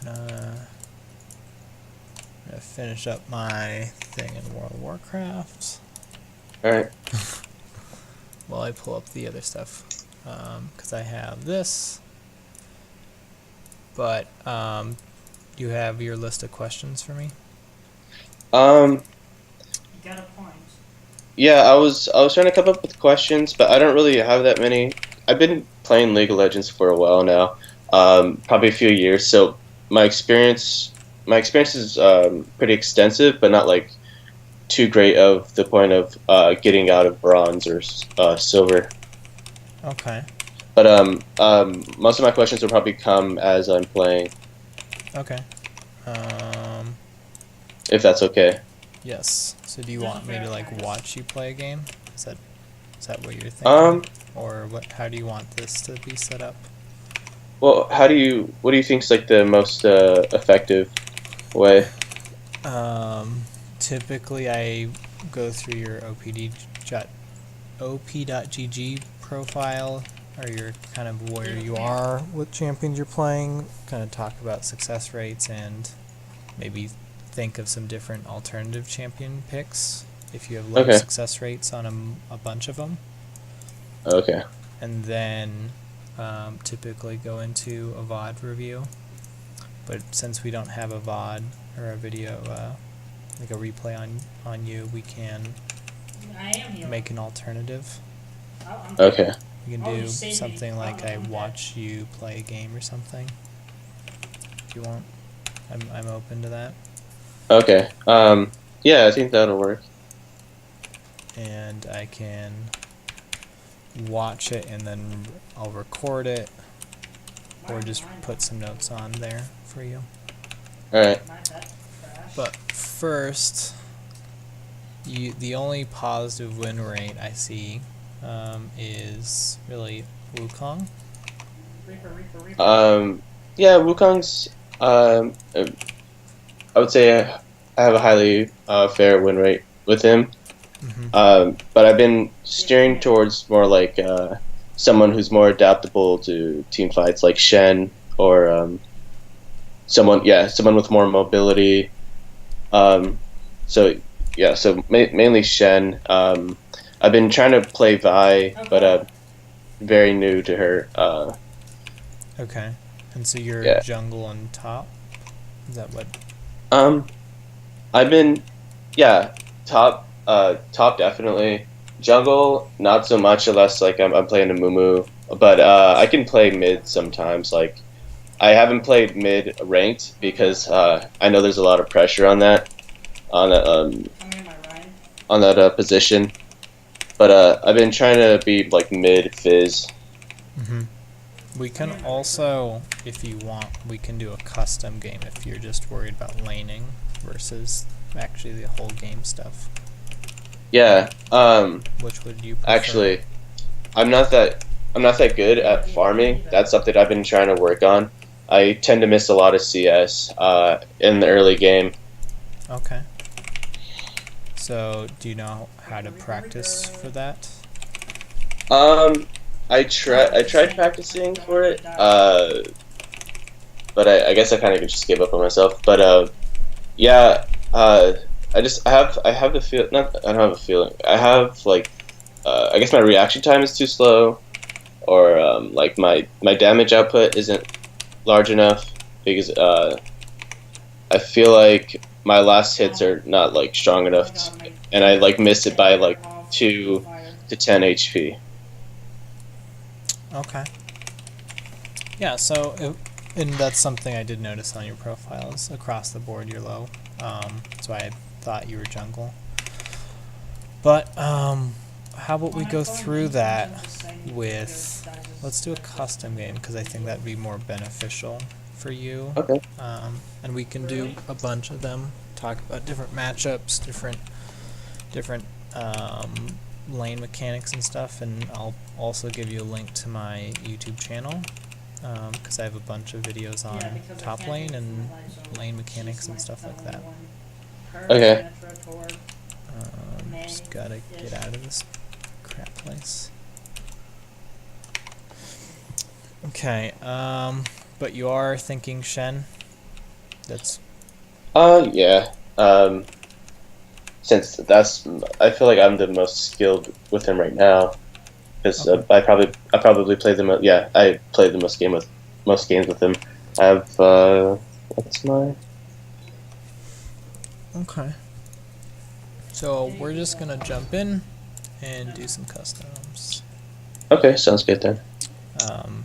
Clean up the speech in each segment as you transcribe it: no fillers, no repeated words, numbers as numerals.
I'm gonna finish up my thing in World of Warcraft Alright. while I pull up the other stuff, because I have this. But you have your list of questions for me? Um, You got a point. yeah, I was trying to come up with questions, but I don't really have that many. I've been playing League of Legends for a while now, probably a few years. So my experience my experience is pretty extensive, but not like too great of the point of getting out of bronze or silver. Okay. But most of my questions will probably come as I'm playing, Okay. Um, if that's okay. yes. So do you There's want a me fair to like chance. watch you play a game? Is that what you're thinking? Um, Or what? How do you want this to be set up? well, what do you think is like the most effective way? Um, Typically I go through your op.gg profile, or your kind of where you are with champions you're playing, kind of talk about success rates and maybe think of some different alternative champion picks if you have low Okay, success rates on a bunch of them, okay, and then typically go into a VOD review. But since we don't have a VOD or a video, like a replay on you, we can I am healing. make an alternative. I'm okay, We can Oh, do you saved me. something like Oh, I I'm watch you play a game or something. If you want, I'm open to that. okay. Yeah, I think that'll work. And I can watch it and then I'll record it or just put some notes on there for you. All right. But first, the only positive win rate I see is really Wukong. Reaper. Yeah, Wukong's. I would say I have a highly fair win rate with him. Mm-hmm. But I've been steering towards more like someone who's more adaptable to team fights, like Shen or someone with more mobility. Um, so yeah, so mainly Shen. I've been trying to play Vi, but very new to her. Okay. And so you're Yeah. jungle on top? Is that what? Um, I've been, yeah, top definitely. Jungle, not so much unless like I'm playing a Mumu, but I can play mid sometimes. Like I haven't played mid ranked because I know there's a lot of pressure on that on that position. But I've been trying to be like mid fizz. Mm-hmm. We can also, if you want, we can do a custom game if you're just worried about laning versus actually the whole game stuff. Yeah. Which would you prefer? Actually, I'm not that good at farming. That's something I've been trying to work on. I tend to miss a lot of CS in the early game. Okay. So, do you know how to practice for that? Um, I tried practicing for it, but I guess I kind of just gave up on myself. But yeah, I have the feel. Not I don't have a feeling. I have like I guess my reaction time is too slow, or like my damage output isn't large enough because I feel like my last hits are not like strong enough, and I like miss it by like 2 to 10 HP. Okay. Yeah, so, and that's something I did notice on your profile is across the board you're low. So I thought you were jungle. But, how about we go through that with, let's do a custom game, because I think that'd be more beneficial for you. Okay. And we can do a bunch of them, talk about different matchups, different lane mechanics and stuff, and I'll also give you a link to my YouTube channel, because I have a bunch of videos on top lane and lane mechanics and stuff like that. Okay. Just gotta get out of this crap place. Okay, but you are thinking Shen? That's Yeah. Since I feel like I'm the most skilled with him right now, because Okay. I probably play the most. Yeah, I played the most games with him. I have what's my okay. So we're just gonna jump in and do some customs. okay? Sounds good then. Um,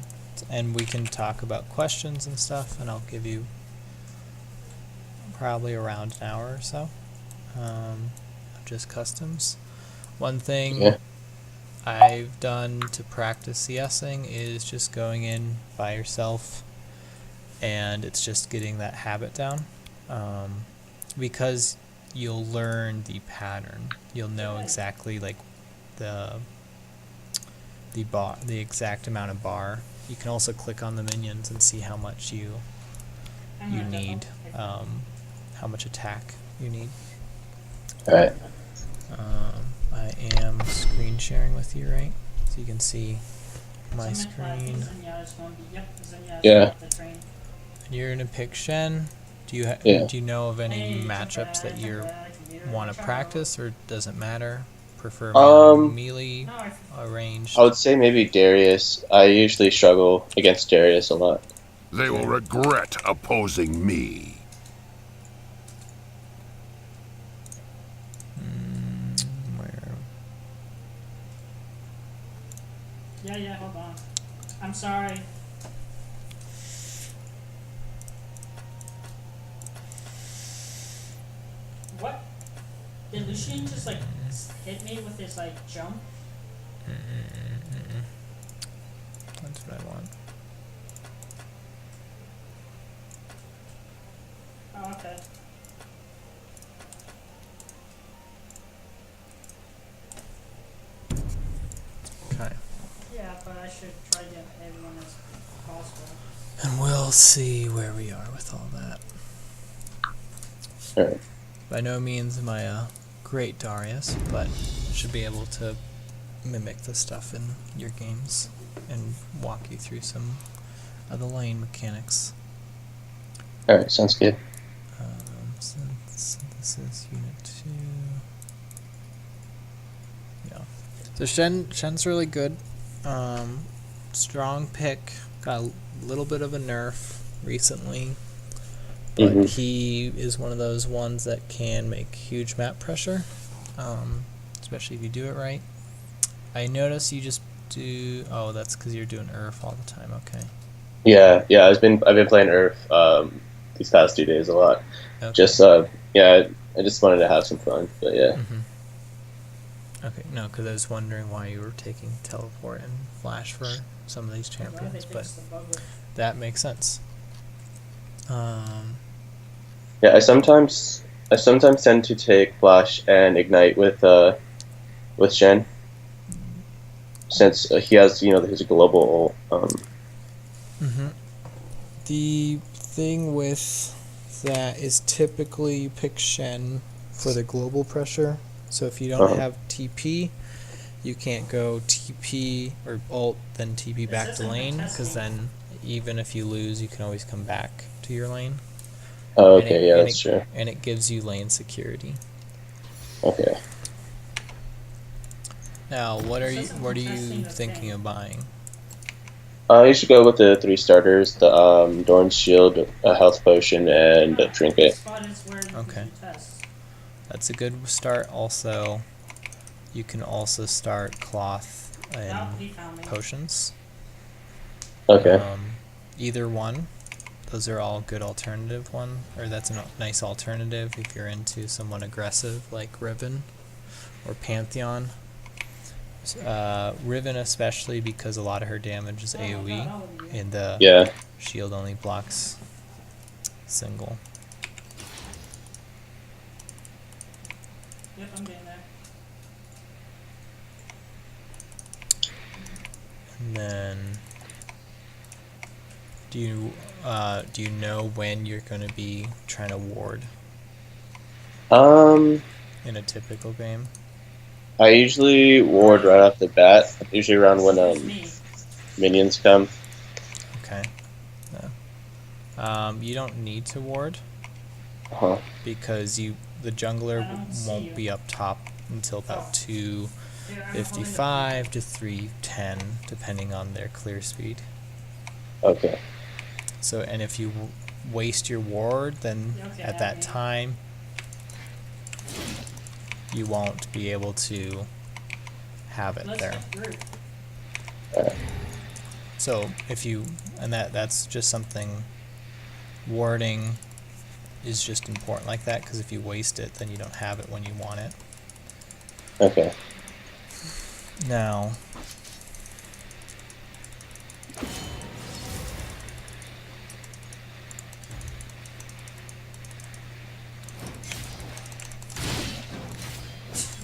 and we can talk about questions and stuff, and I'll give you probably around an hour or so of just customs. One thing Yeah. I've done to practice CSing is just going in by yourself, and it's just getting that habit down, because you'll learn the pattern. You'll know exactly like the the exact amount of bar. You can also click on the minions and see how much you need, how much attack you need. All right. I am screen sharing with you, right? So you can see my screen. Yeah. You're gonna pick Shen. Do you Yeah. do you know of any matchups that you want to practice, or does it matter? Prefer melee, ranged? I would say maybe Darius. I usually struggle against Darius a lot. They will regret opposing me. Where? Yeah, hold on. I'm sorry. What? Did Lucian just like hit me with his like jump? That's what I want. Oh, okay. Okay. Yeah, but I should try to get everyone as possible. And we'll see where we are with all that. All right. By no means am I a great Darius, but should be able to mimic the stuff in your games and walk you through some of the lane mechanics. All right. Sounds good. Synthesis unit 2. Yeah. So Shen's really good. Strong pick. Got a little bit of a nerf recently, but Mhm. he is one of those ones that can make huge map pressure, especially if you do it right. I notice you just do. Oh, that's because you're doing Earth all the time. Okay. Yeah. I've been playing Earth these past 2 days a lot. Okay. Just yeah. I just wanted to have some fun, but yeah. Okay. No, because I was wondering why you were taking teleport and flash for some of these champions, but that makes sense. Yeah. I sometimes tend to take Flash and Ignite with Shen, since he has his global. The thing with that is typically you pick Shen for the global pressure. So if you don't have TP, you can't go TP or ult, then TP back to lane, because then even if you lose, you can always come back to your lane. Oh, okay, yeah, that's true. And it gives you lane security. Okay. Now, what are you thinking of buying? You should go with the 3 starters: the Dorn's Shield, a Health Potion, and a Trinket. Okay. That's a good start. Also, you can also start Cloth and Potions. Okay. Either one. Those are all good alternative one, or that's a nice alternative if you're into someone aggressive like Riven or Pantheon. Riven especially, because a lot of her damage is AoE, and the shield only blocks single. Yep, I'm getting there. And then, do you know when you're going to be trying to ward in a typical game? I usually ward right off the bat. Usually around when minions come. Okay. You don't need to ward Uh-huh. because the I jungler don't see won't you. be up top until about Here, I'm holding the 2:55 to 3:10, depending on their clear speed. Okay. So, and if you waste your ward, then Okay, at I that mean- time you won't be able to have it Let's there. get through. So if you, and that's just something, warding is just important like that, because if you waste it, then you don't have it when you want it. Okay. Now,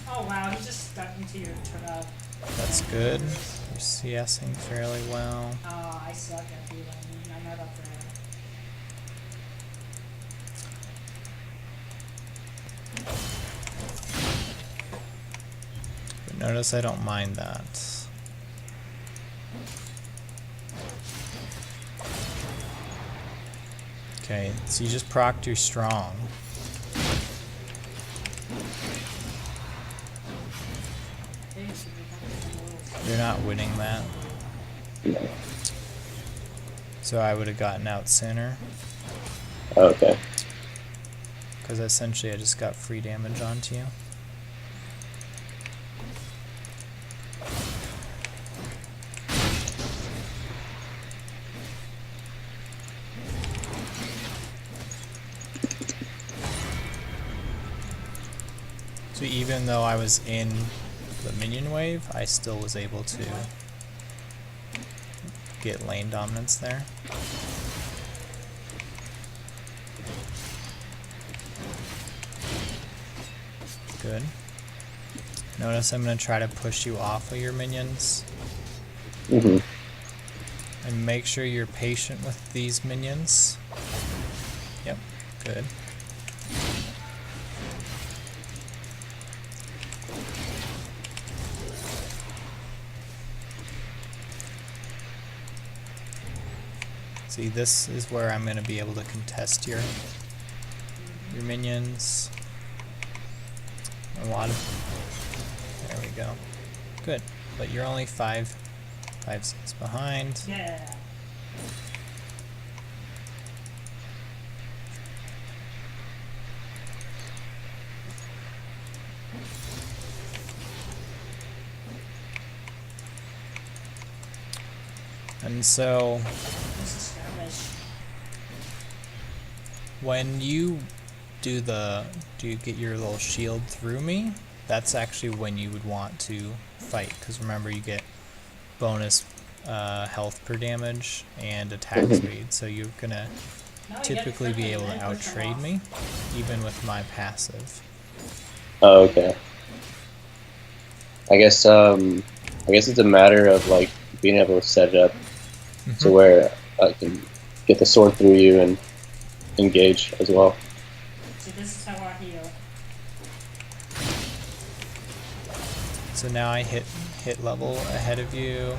Oh wow, he just stuck into your that's good. You're CSing fairly well. Oh, I suck at healing. I'm not up there. But notice I don't mind that. Okay, so you just procced your strong. Thanks, you become a little- You're not winning that. No. So I would have gotten out sooner, Okay. because essentially I just got free damage onto you. So even though I was in the minion wave, I still was able to get lane dominance there. Good. Notice I'm going to try to push you off of your minions. Mhm. And make sure you're patient with these minions. Yep, good. See, this is where I'm going to be able to contest your minions. A lot of... There we go. Good. But you're only 5 seconds behind. Yeah. And so This is skirmish. when you do you get your little shield through me, that's actually when you would want to fight, because remember you get bonus health per damage and attack speed, so you're gonna Now I get typically be friendly, able to then push them outtrade off. me, even with my passive. Oh, okay. I guess it's a matter of like being able to set it up to where I can get the sword through you and engage as well. So this is how I heal. So now I hit level ahead of you.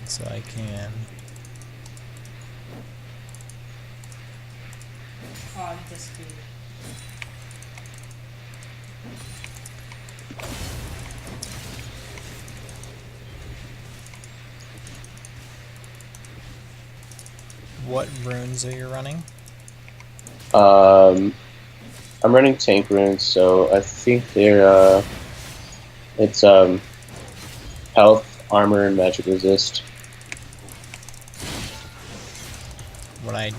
So I can... Oh, I disappeared. What runes are you running? I'm running tank runes, so I think they're it's health, armor, and magic resist. When I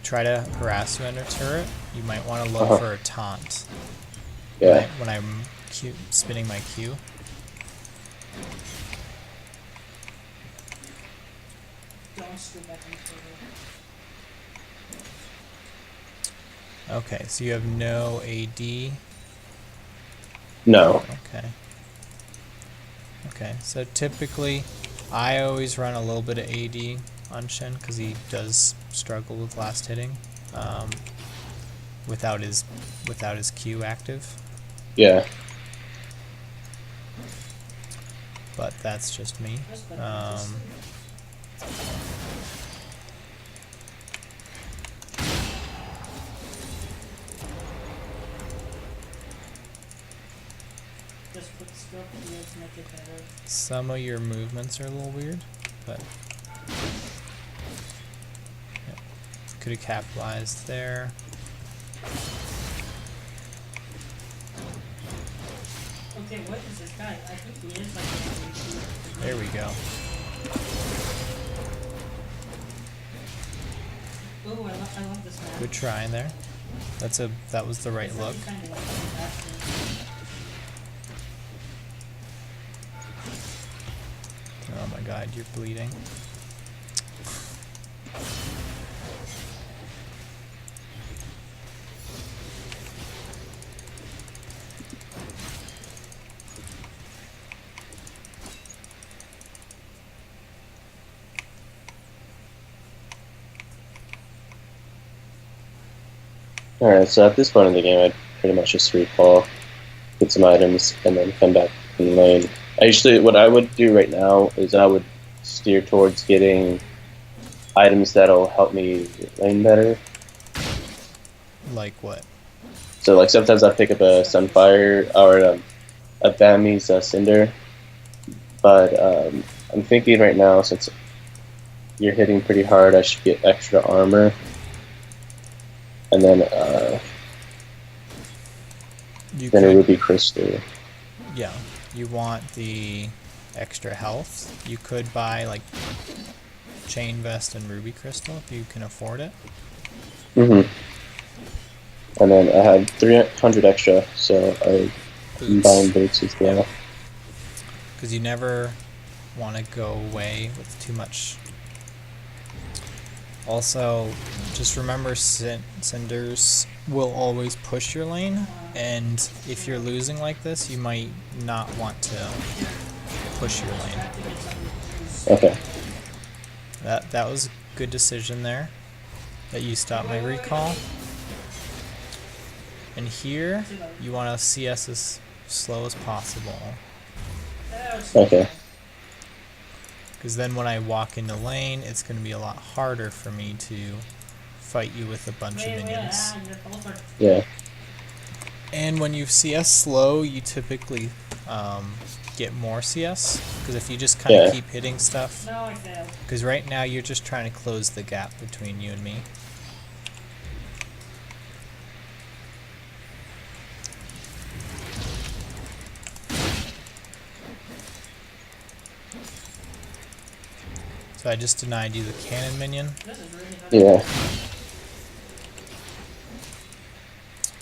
try to harass you under turret, you might want to look Uh-huh. for a taunt. Yeah. When I'm spinning my Q. Don't scoot back into it. Okay, so you have no AD. No. Okay. Okay, so typically, I always run a little bit of AD on Shen because he does struggle with last hitting, without his Q active. Yeah. but that's just me. That's better. Just put the skill up here to make it better. Some of your movements are a little weird, but yeah. Could have capitalized there. Okay, what is this guy? I think he is like a There we go. Oh, I love this map. Good try there. That was the right It's look. actually kinda like the best thing. Oh my god, you're bleeding. Alright, so at this point in the game, I'd pretty much just recall, get some items, and then come back in lane. What I would do right now is I would steer towards getting items that'll help me lane better. Like what? So, like, sometimes I'll pick up a Sunfire or a Bami's Cinder, but I'm thinking right now, since you're hitting pretty hard, I should get extra armor. And then You a could, Ruby Crystal. yeah, you want the extra health. You could buy like Chain Vest and Ruby Crystal if you can afford it. Mm-hmm. And then I had 300 extra, so I'm buying boots as well. Because you never want to go away with too much. Also, just remember Cinders will always push your lane, and if you're losing like this, you might not want to push your lane. Okay. That was a good decision there, that you stopped my recall. And here, you want to CS as slow as possible. Okay. Because then when I walk into lane, it's going to be a lot harder for me to fight you with a bunch of minions. Yeah. And when you CS slow, you typically get more CS. Because if you just kind of keep hitting stuff. No, I failed. Because right now you're just trying to close the gap between you and me. So I just denied you the cannon minion. This is really hard. Yeah.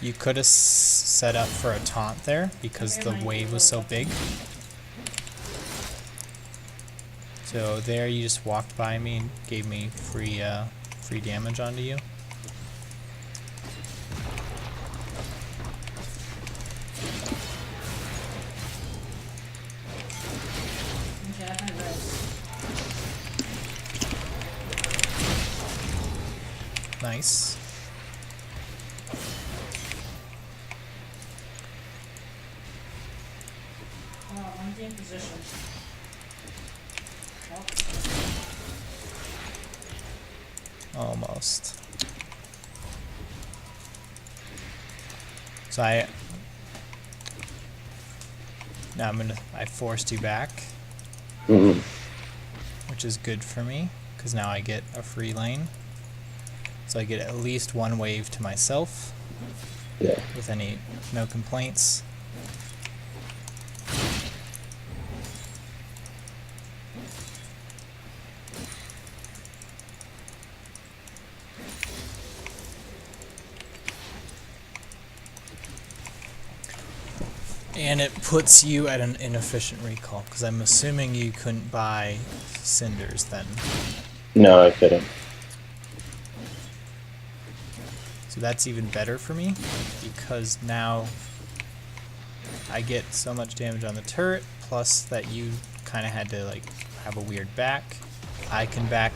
You could have set up for a taunt there because the wave was so big. So there you just walked by me and gave me free damage onto you. Okay, I have my res. Nice. I'm in position. Oh. Almost. So now I forced you back, Mm-hmm. which is good for me because now I get a free lane. So I get at least one wave to myself Yeah. with no complaints. And it puts you at an inefficient recall, because I'm assuming you couldn't buy Cinders then. No, I couldn't. So that's even better for me, because now I get so much damage on the turret, plus that you kind of had to like have a weird back. I can back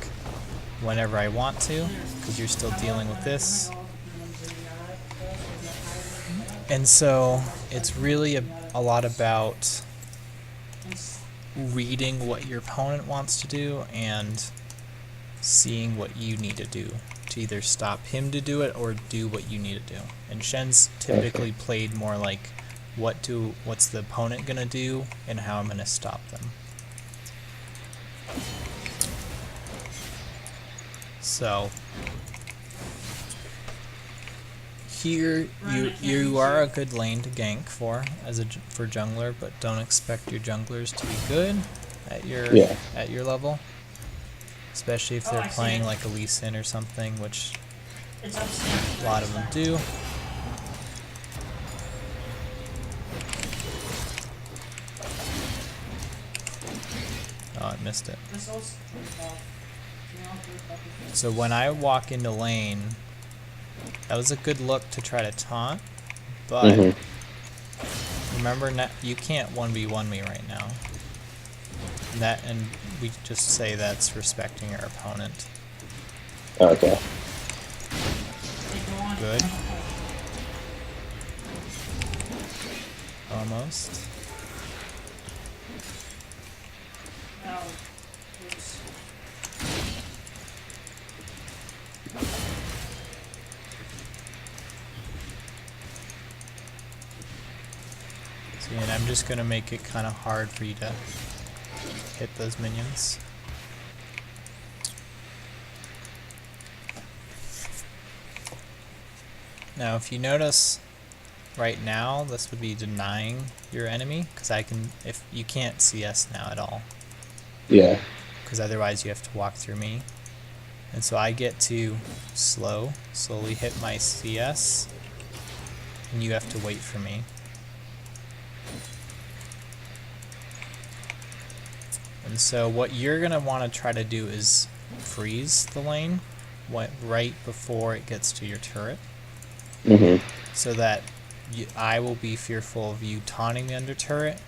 whenever I want to, because you're still dealing with this. And so it's really a lot about reading what your opponent wants to do and seeing what you need to do to either stop him to do it or do what you need to do. And Shen's typically played more like what's the opponent gonna do and how I'm gonna stop them. So here you are a good lane to gank for jungler, but don't expect your junglers to be good at your level, especially if they're playing like a Lee Sin or something, which a lot of them do. Oh, I missed it. So when I walk into lane, that was a good look to try to taunt, but remember, you can't 1v1 me right now. And we just say that's respecting our opponent. Okay. Good. Almost. See, and I'm just gonna make it kind of hard for you to hit those minions. Now, if you notice, right now, this would be denying your enemy, because if you can't CS now at all. Yeah. Because otherwise you have to walk through me. And so I get to slowly hit my CS, and you have to wait for me. And so what you're going to want to try to do is freeze the lane right before it gets to your turret. So that I will be fearful of you taunting me under turret.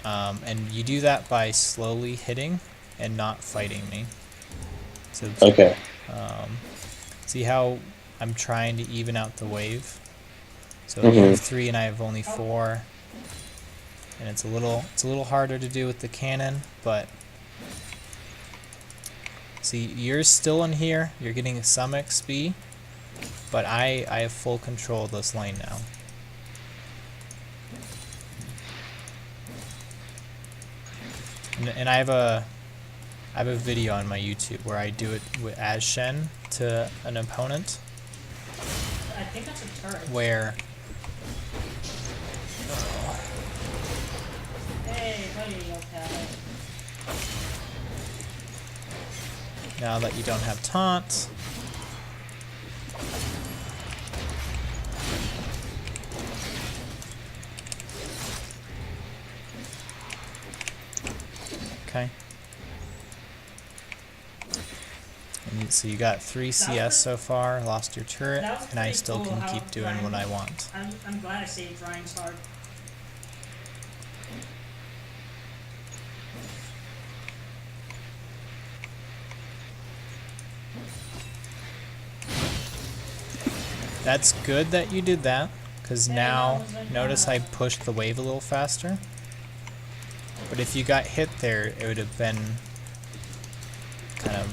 And you do that by slowly hitting and not fighting me. So Okay. See how I'm trying to even out the wave? So you have 3 and I have only 4. And it's a little harder to do with the cannon, but see, you're still in here, you're getting some XP, but I have full control of this lane now. And I have a video on my YouTube where I do it as Shen to an opponent. I think that's a turret. Where Hey, buddy, okay. now that you don't have taunt, okay. And so you got 3 CS so far, lost your turret, and I still can keep doing what I want. I'm glad I saved Ryan's heart. That's good that you did that, because now, notice I pushed the wave a little faster. But if you got hit there, it would have been kind of...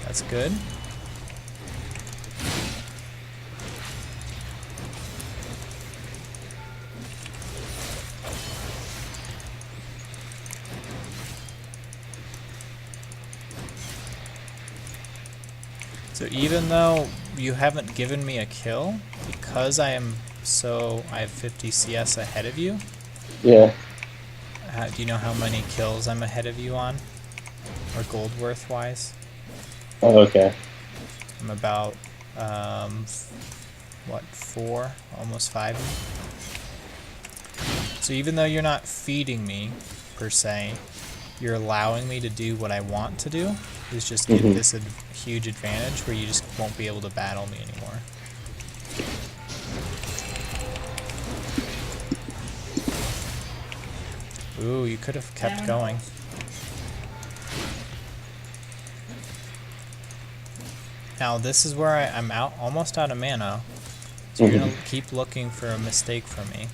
That's good. So even though you haven't given me a kill, because I have 50 CS ahead of you. Yeah. Do you know how many kills I'm ahead of you on? Or gold worth wise? Oh, okay. I'm about, 4, almost 5. So even though you're not feeding me, per se, you're allowing me to do what I want to do, is just get this huge advantage where you just won't be able to battle me anymore. Ooh, you could have kept going. Now this is where I'm almost out of mana, so you're gonna keep looking for a mistake from me.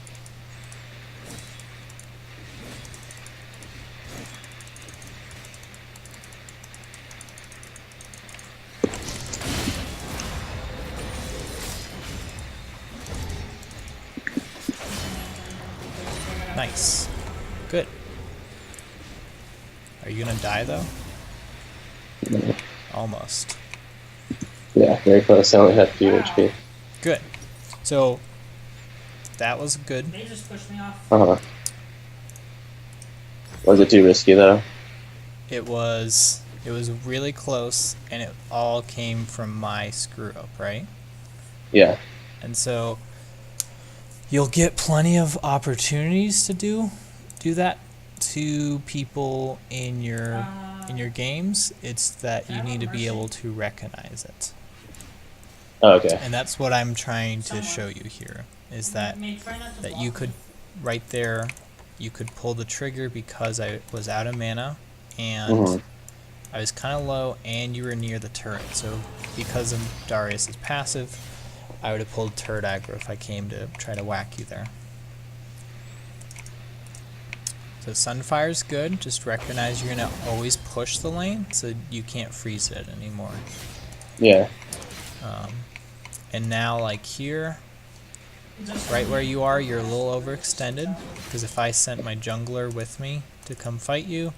Nice. Good. Are you gonna die though? Almost. Yeah, very close. I only had 3 Wow. HP. Good. So that was good. They just pushed me off. Uh-huh. Was it too risky though? It was really close, and it all came from my screw up, right? Yeah. And so you'll get plenty of opportunities to do that to people in your games. It's that you need to be able to recognize it. Oh, okay. And that's what I'm trying to show you here, is that Try not to that block you me. could, right there, you could pull the trigger because I was out of mana, and Mhm. I was kind of low, and you were near the turret. So because of Darius's passive, I would have pulled turret aggro if I came to try to whack you there. So Sunfire's good. Just recognize you're gonna always push the lane, so you can't freeze it anymore. Yeah. And now, like here, Just right where you are, you're a little overextended. Because if I sent my jungler with me to come fight you,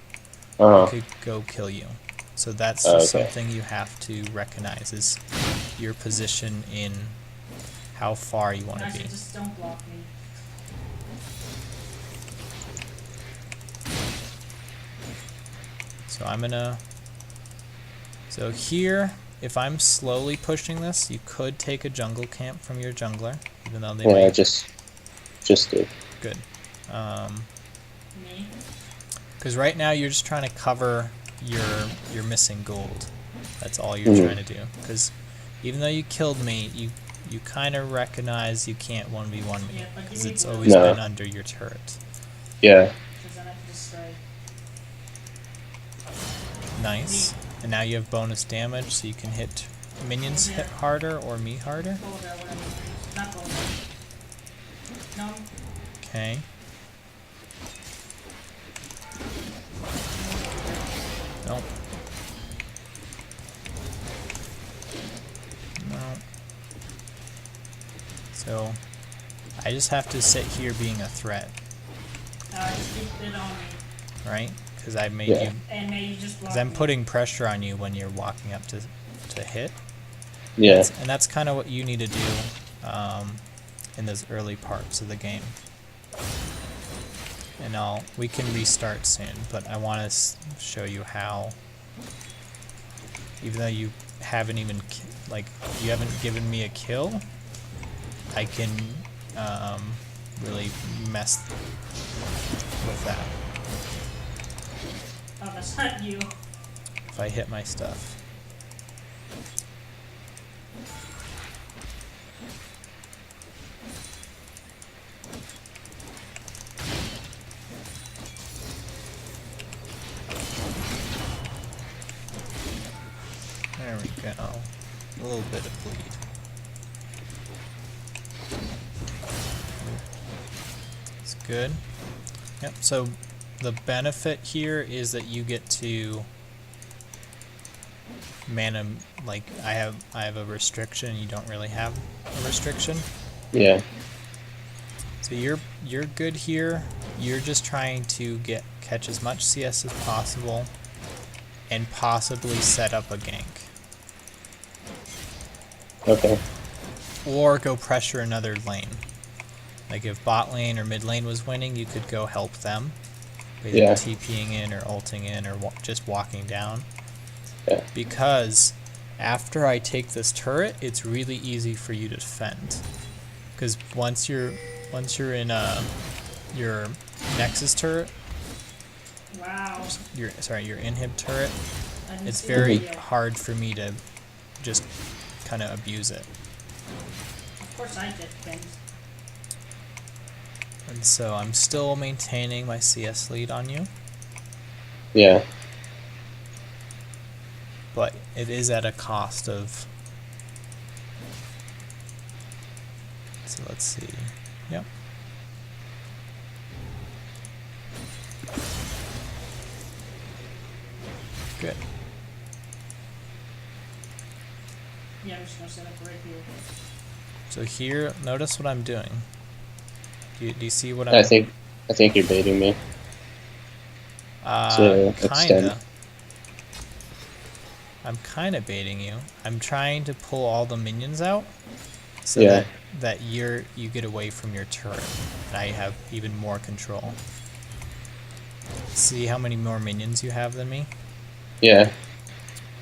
I Uh-huh. could go kill you. So that's Oh, just okay. something you have to recognize, is your position in how far you want to Actually, be. just don't block me. So I'm gonna. So here, if I'm slowly pushing this, you could take a jungle camp from your jungler, even though they Yeah, might. just did. Good. Me? Because right now you're just trying to cover your missing gold. That's all you're Mhm. trying to do. Because even though you killed me, you kind of recognize you can't 1v1 me. Yeah, but Because give me it's gold. always No. been under your turret. Yeah. Because then I can just strike. Nice. And now you have bonus damage, so you can hit minions hit harder or me harder. Gold or whatever. Not gold. No. Okay. Nope. No. So, I just have to sit here being a threat, Just keep it on me. right? Because I made Yeah. you. And may you just block Because I'm me. putting pressure on you when you're walking up to hit. Yeah. And that's kind of what you need to do in those early parts of the game. And we can restart soon, but I want to show you how. Even though you haven't even you haven't given me a kill, I can really mess with that Oh, that's not you. if I hit my stuff. There we go. A little bit of bleed. It's good. Yep, so the benefit here is that you get to mana, like I have a restriction, you don't really have a restriction. Yeah. So you're good here. You're just trying to catch as much CS as possible and possibly set up a gank. Okay. Or go pressure another lane. Like if bot lane or mid lane was winning, you could go help them. Either Yeah. TPing in or ulting in or just walking down. Yeah. Because after I take this turret, it's really easy for you to defend. Because once you're in your Nexus turret, Wow. your inhib turret, I didn't it's see very the video. hard for me to just kind of abuse it. Of course I did things. And so I'm still maintaining my CS lead on you, Yeah. but it is at a cost of. So let's see. Yep. Good. Yeah, I'm just gonna set up right here. So here, notice what I'm doing. Do you see what I I'm? think I think you're baiting me. To extend. Kinda. I'm kinda baiting you. I'm trying to pull all the minions out so Yeah. that you get away from your turret and I have even more control. See how many more minions you have than me? Yeah.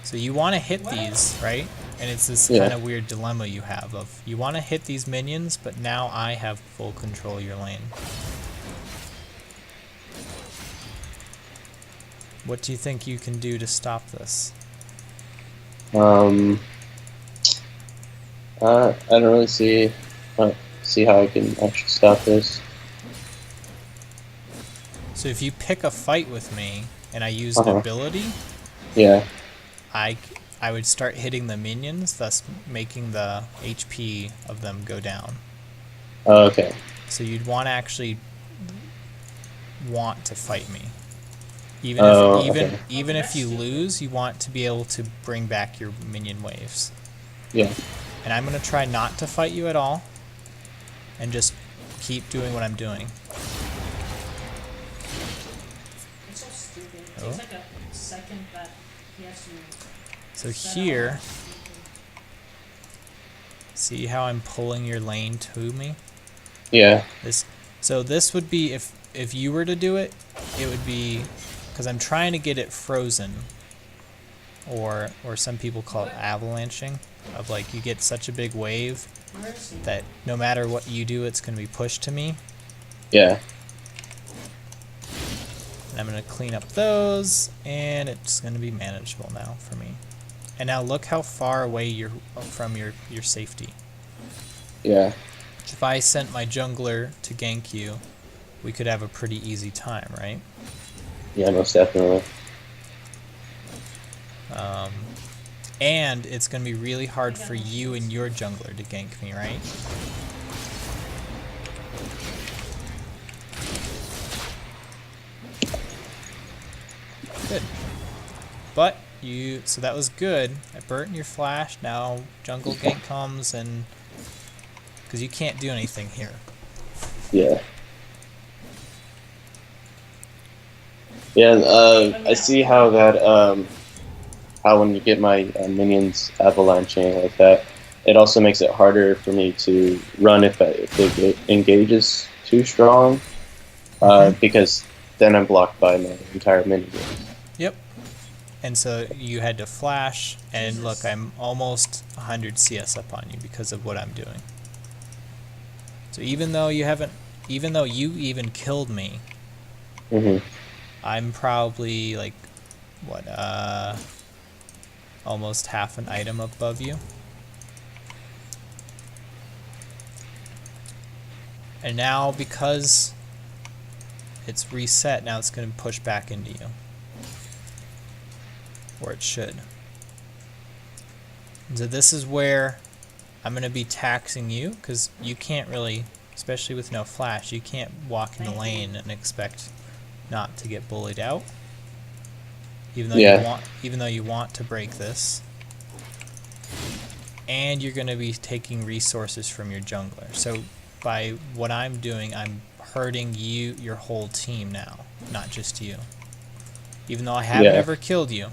So you want to hit these, right? And it's this Yeah. kind of weird dilemma you have of you want to hit these minions, but now I have full control of your lane. What do you think you can do to stop this? I don't really see how I can actually stop this. So if you pick a fight with me and I use an ability, Yeah. I would start hitting the minions, thus making the HP of them go down. Oh, okay. So you'd want to actually want to fight me. Even okay. even if you lose, you want to be able to bring back your minion waves. Yeah. And I'm going to try not to fight you at all and just keep doing what I'm doing. It's so stupid. It Oh. takes like a second that he has to. So set here, up. see how I'm pulling your lane to me? Yeah. So this would be, if you were to do it, it would be, because I'm trying to get it frozen, or some people call it avalanching, of like you get such a big wave Where is he? that no matter what you do, it's going to be pushed to me. Yeah. And I'm going to clean up those, and it's going to be manageable now for me. And now look how far away you're from your safety. Yeah. If I sent my jungler to gank you, we could have a pretty easy time, right? Yeah, most definitely. And it's going to be really hard for you and your jungler to gank me, right? Good. But so that was good. I burnt your flash. Now jungle gank comes, and because you can't do anything here. Yeah. Yeah, I see how that, how when you get my minions avalanching like that, it also makes it harder for me to run if the engage is too strong, because then I'm blocked by my entire minion. Yep. And so you had to flash, and look, I'm almost 100 CS up on you because of what I'm doing. So even though you even killed me, Mm-hmm. I'm probably like, what, almost half an item above you. And now because it's reset, now it's going to push back into you. Or it should. So this is where I'm going to be taxing you, because you can't really, especially with no flash, you can't walk in the lane and expect not to get bullied out. Even though you want to break this. And you're going to be taking resources from your jungler. So by what I'm doing, I'm hurting your whole team now, not just you. Even though I haven't ever killed you.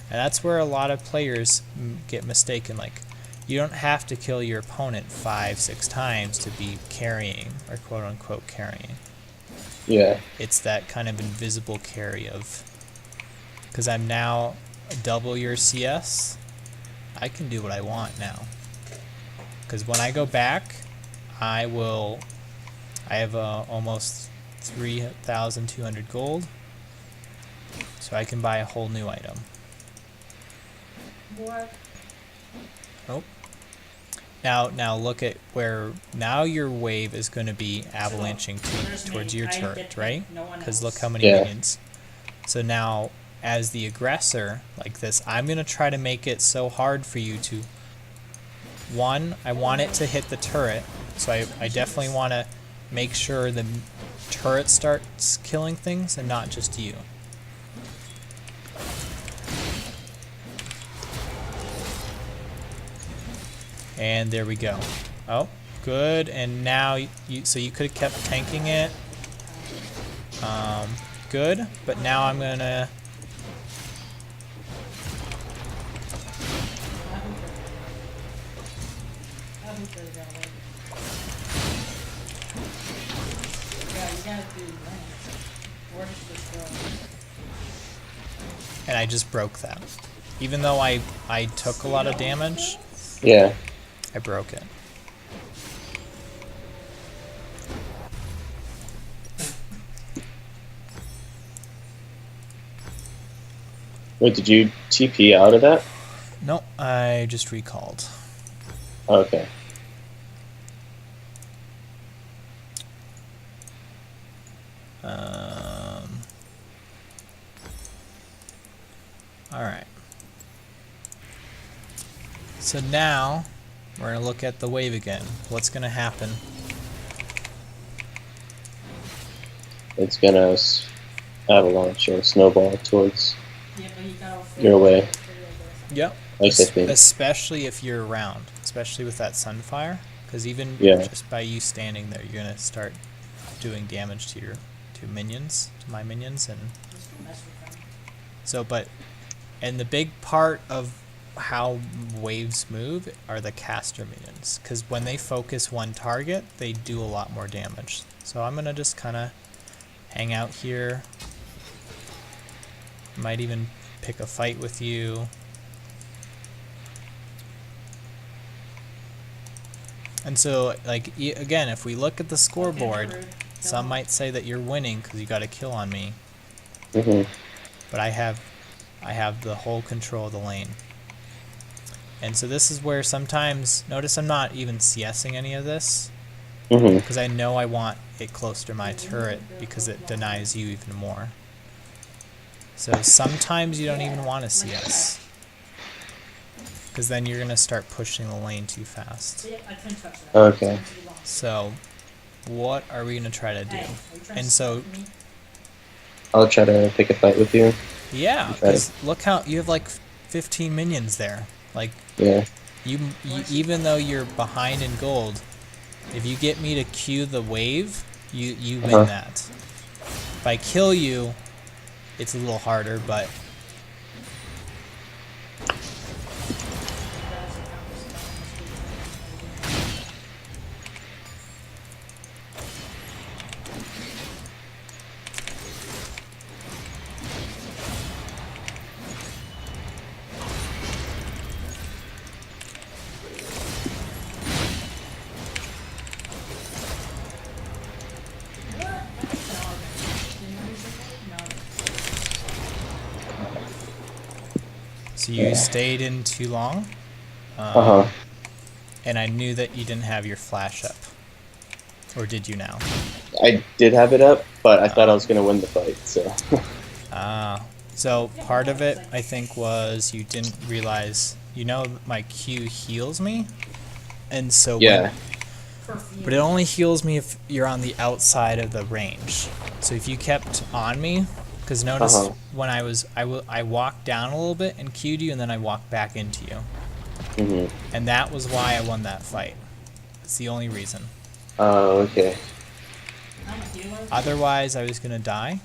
And that's where a lot of players get mistaken. Like, you don't have to kill your opponent 5-6 times to be carrying, or quote-unquote carrying. Yeah. It's that kind of invisible carry of, because I'm now double your CS, I can do what I want now. Because when I go back, I have almost 3,200 gold, so I can buy a whole new item. What? Oh. Now look at where, now your wave is going to be avalanching towards your turret, right? Because look how many minions. So now, as the aggressor, like this, I'm going to try to make it so hard for you to, one, I want it to hit the turret, so I definitely want to make sure the turret starts killing things and not just you. And there we go. Oh, good. And now so you could have kept tanking it, Good, but now I'm gonna... Yeah, you gotta do that. Where does this go? And I just broke that. Even though I took a lot of damage, Yeah. I broke it. Wait, did you TP out of that? Nope, I just recalled. Okay. Alright. So now, we're going to look at the wave again. What's going to happen? It's gonna avalanche or snowball towards Yeah, but you gotta your way. Yep. Like I think. Especially if you're around. Especially with that Sunfire. Because even Yeah. just by you standing there, you're going to start doing damage to minions, to my minions. And Just don't mess with them. so, and the big part of how waves move are the caster minions. Because when they focus one target, they do a lot more damage. So I'm going to just kind of hang out here. Might even pick a fight with you. And so, like, again, if we look at the scoreboard, Okay, some might say that you're winning because you got a kill on me. Mhm. But I have the whole control of the lane. And so this is where sometimes, notice I'm not even CSing any of this, Mhm. because I know I want it close to my turret because it denies you even more. So sometimes you don't even want to CS, because then you're going to start pushing the lane too fast. Yeah, I couldn't touch that. Okay. It's too long. So what are we going to try to do? Hey, are you trying And to so, stop me? I'll try to pick a fight with you. yeah, Okay. because look how you have like 15 minions there. Like, Yeah. you even though you're behind in gold, if you get me to Q the wave, you win Uh-huh. that. If I kill you, it's a little harder, but so you stayed in too long, Uh-huh. and I knew that you didn't have your flash up. Or did you now? I did have it up, but I thought I was gonna win the fight, so. So part of it, I think, was you didn't realize, my Q heals me, and so Yeah. but it only heals me if you're on the outside of the range. So if you kept on me, because notice Uh-huh. when I walked down a little bit and Q'd you, and then I walked back into you, Mhm. and that was why I won that fight. It's the only reason. Oh, okay. I'm a healer. Otherwise, I was gonna die,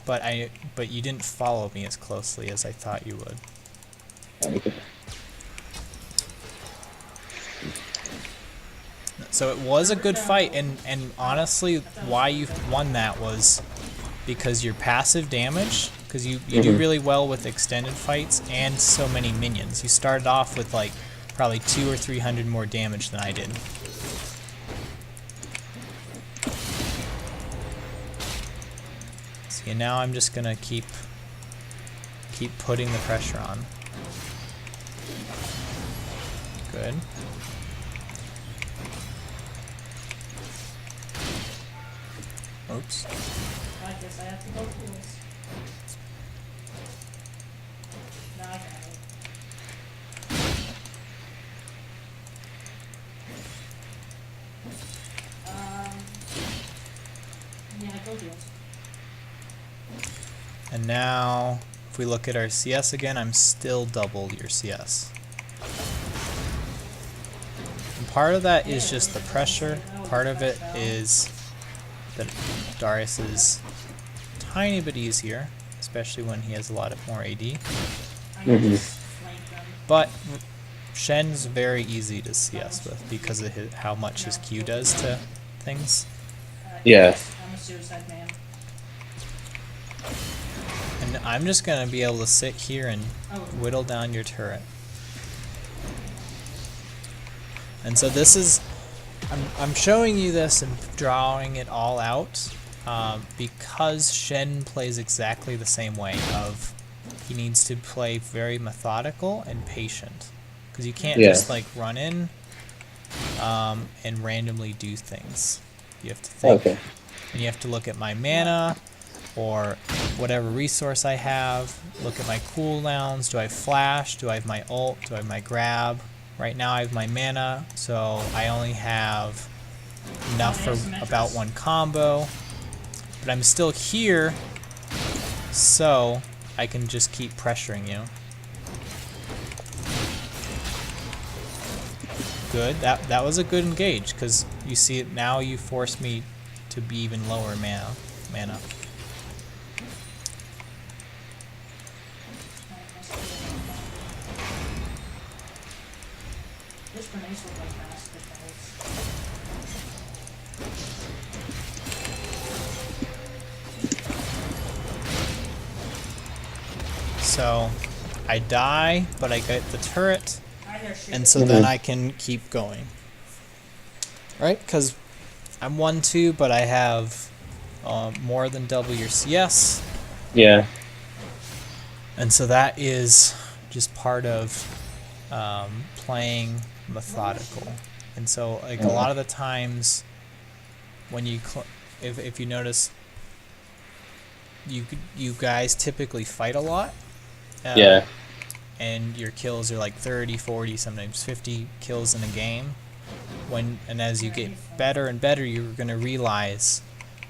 but you didn't follow me as closely as I thought you would. Okay. So it was a good fight, and honestly, why you won that was because your passive damage, because you do Mhm. really well with extended fights and so many minions. You started off with like probably 200 or 300 more damage than I did. See, and now I'm just gonna keep putting the pressure on. Good. Oops. I guess I have to go heals. No, I got it. Yeah, go heals. And now, if we look at our CS again, I'm still double your CS. And part of that is just the pressure. Part of it is that Darius is tiny bit easier, especially when he has a lot of more AD. I can Mhm. just flank them. But Shen's very easy to CS with because of how much his Q does to things. Yeah. I'm a suicide man. And I'm just gonna be able to sit here and Oh, whittle down your turret. And so this is, I'm showing you this and drawing it all out because Shen plays exactly the same way of he needs to play very methodical and patient. Because you can't Yeah. just like run in and randomly do things. You have to think. Okay. And you have to look at my mana or whatever resource I have. Look at my cooldowns. Do I have flash? Do I have my ult? Do I have my grab? Right now I have my mana, so I only have enough for about one combo. But I'm still here, so I can just keep pressuring you. Good. That was a good engage, because you see it now. You force me to be even lower mana. this grenades look like massive grenades. So I die, but I get the turret, I hear shit. and so then I can keep going. Right? Because I'm 1-2, but I have more than double your CS. Yeah. And so that is just part of playing methodical. And so, like, a lot of the times when you, if you notice, you guys typically fight a lot. Yeah. And your kills are like 30, 40, sometimes 50 kills in a game. And as you get better and better, you're going to realize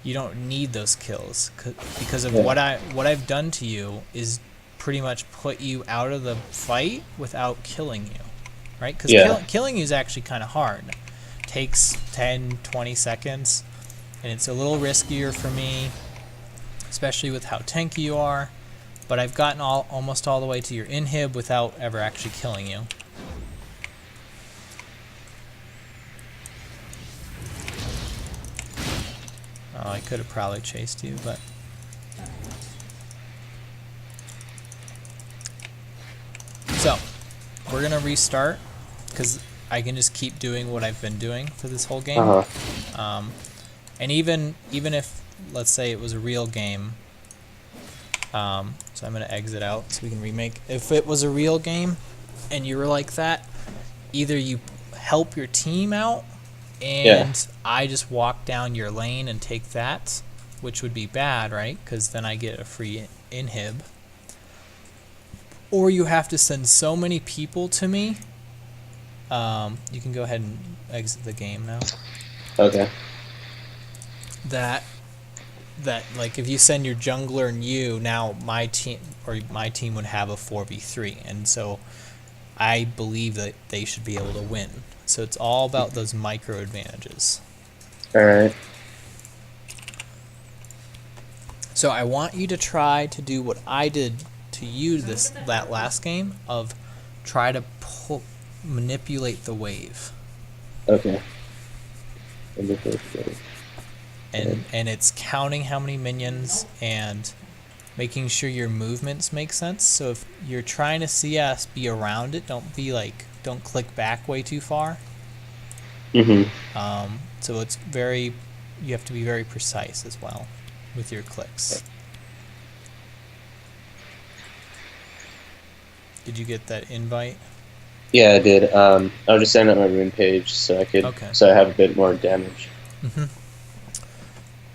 you don't need those kills because of Yeah. what I've done to you is pretty much put you out of the fight without killing you, right? Because Yeah. killing you is actually kind of hard. Takes 10, 20 seconds, and it's a little riskier for me, especially with how tanky you are. But I've gotten almost all the way to your inhib without ever actually killing you. Oh, I could have probably chased you, but... So, we're gonna restart, because I can just keep doing what I've been doing for this whole game. Uh-huh. And even if, let's say it was a real game, so I'm gonna exit out so we can remake. If it was a real game, and you were like that, either you help your team out, and I just walk down your lane and take that, which would be bad, right? Because then I get a free inhib. Or you have to send so many people to me. You can go ahead and exit the game now. Okay. That like if you send your jungler and you, now my team would have a 4v3, and so I believe that they should be able to win. So it's all about those micro advantages. All right. So I want you to try to do what I did to you that last game of try to manipulate the wave. Okay. And it's counting how many minions and making sure your movements make sense. So if you're trying to CS, be around it. Don't click back way too far. Mhm. So you have to be very precise as well with your clicks. Did you get that invite? Yeah, I did. I'll just send out my rune page so I have a bit more damage. Mm-hmm.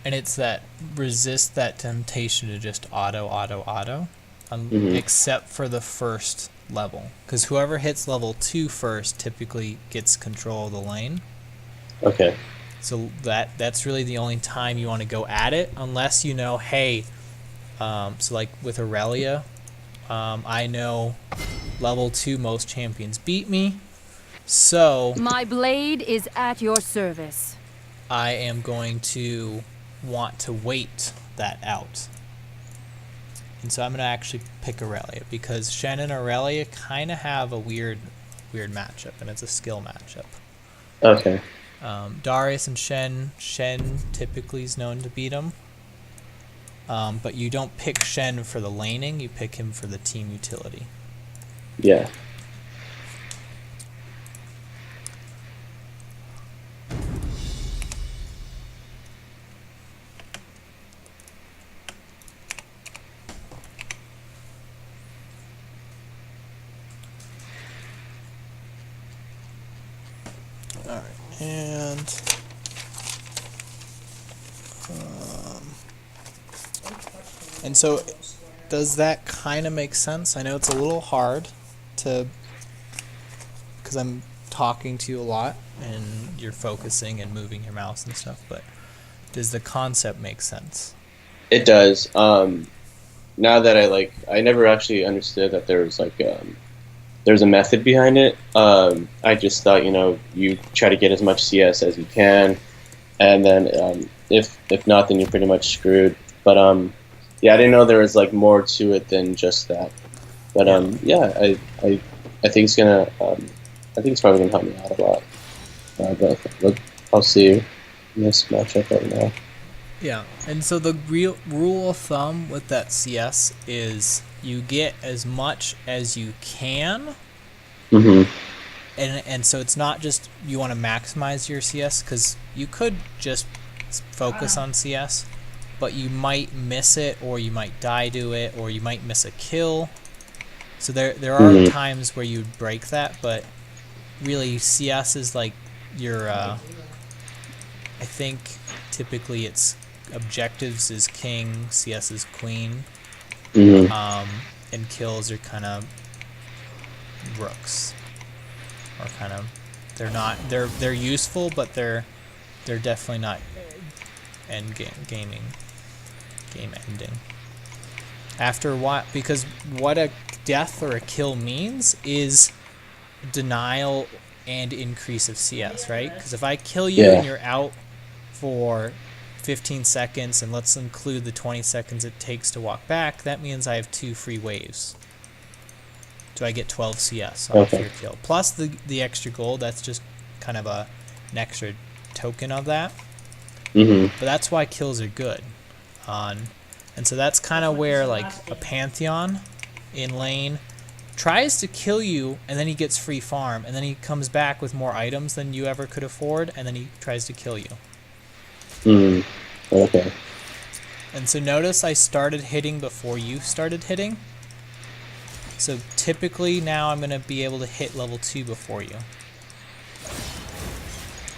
And it's that resist that temptation to just auto, except for the first level. Because whoever hits level 2 first typically gets control of the lane. Okay. So that's really the only time you want to go at it, unless you know, hey, so like with Aurelia, I know level 2 most champions beat me, so My blade is at your service. I am going to want to wait that out. And so I'm gonna actually pick Aurelia because Shen and Aurelia kind of have a weird matchup, and it's a skill matchup. Okay. Darius and Shen typically is known to beat him. But you don't pick Shen for the laning, you pick him for the team utility. Yeah. Alright, and so does that kind of make sense? I know it's a little hard to, because I'm talking to you a lot and you're focusing and moving your mouse and stuff, but does the concept make sense? It does. Now that I never actually understood that there's there's a method behind it. I just thought, you try to get as much CS as you can, and then if not, then you're pretty much screwed. But yeah, I didn't know there was more to it than just that. But yeah, I think it's gonna I think it's probably gonna help me out a lot. But I'll see in this matchup right now. Yeah, and so the real rule of thumb with that CS is you get as much as you can, Mm-hmm. and so it's not just you want to maximize your CS, because you could just focus on CS, but you might miss it, or you might die to it, or you might miss a kill. So there are times where you'd break that, but really CS is like your I think typically it's objectives is king, CS is queen, and kills are kind of rooks, or kind of they're useful, but they're definitely not game ending. After what, because what a death or a kill means is denial and increase of CS, right? Because if I kill you and you're out for 15 seconds, and let's include the 20 seconds it takes to walk back, that means I have 2 free waves. So I get 12 CS off your kill. Plus the extra gold, that's just kind of an extra token of that. But that's why kills are good. And so that's kind of where a Pantheon in lane tries to kill you, and then he gets free farm, and then he comes back with more items than you ever could afford, and then he tries to kill you. Okay. And so notice I started hitting before you started hitting. So typically now I'm going to be able to hit level 2 before you.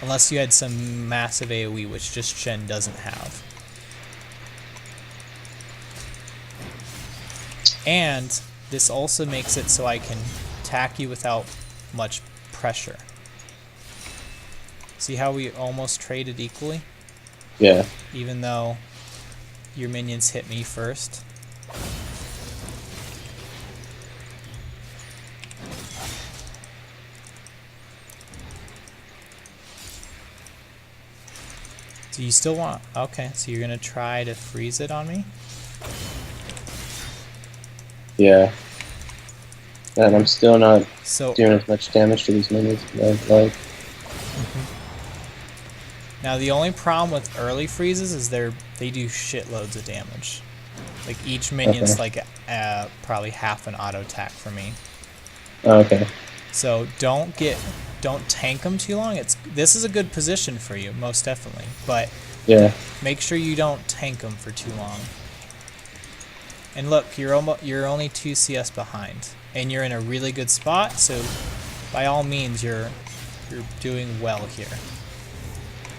Unless you had some massive AoE, which just Shen doesn't have. And this also makes it so I can attack you without much pressure. See how we almost traded equally? Yeah. Even though your minions hit me first. So you still want... Okay, so you're going to try to freeze it on me? Yeah. And I'm still not So doing as much damage to these minions as I'd like. now the only problem with early freezes is they do shitloads of damage. Like each minion's probably half an auto attack for me. Okay. So don't tank them too long. This is a good position for you, most definitely. But Yeah. make sure you don't tank them for too long. And look, you're only 2 CS behind, and you're in a really good spot. So by all means, you're doing well here.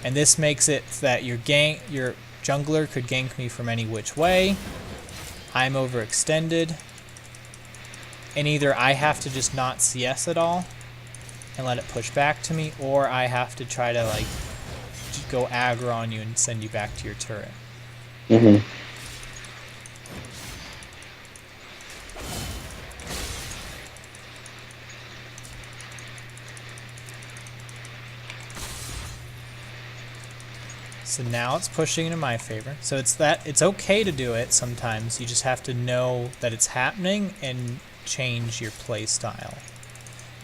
And this makes it that your jungler could gank me from any which way. I'm overextended. And either I have to just not CS at all and let it push back to me, or I have to try to go aggro on you and send you back to your turret. So now it's pushing into my favor. So it's okay to do it sometimes. You just have to know that it's happening and change your play style.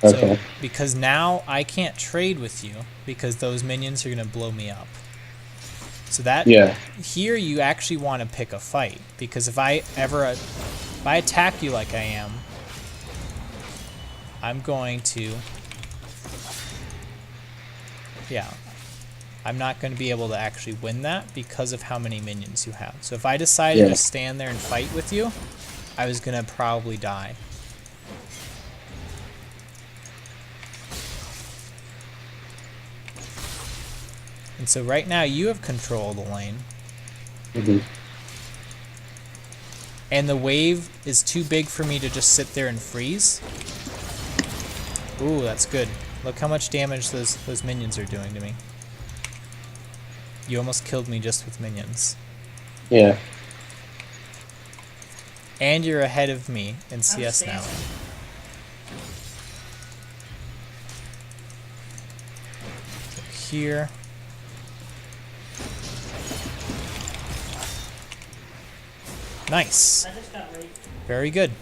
Okay. So because now I can't trade with you because those minions are gonna blow me up. So that Yeah. here you actually want to pick a fight, because if I attack you like I am, I'm going to, yeah, I'm not going to be able to actually win that because of how many minions you have. So if I decided to stand there and fight with you, I was going to probably die. And so right now you have control of the lane. And the wave is too big for me to just sit there and freeze. Ooh, that's good. Look how much damage those minions are doing to me. You almost killed me just with minions. Yeah. And you're ahead of me in CS now. Here. Nice. I just got raped. Very good.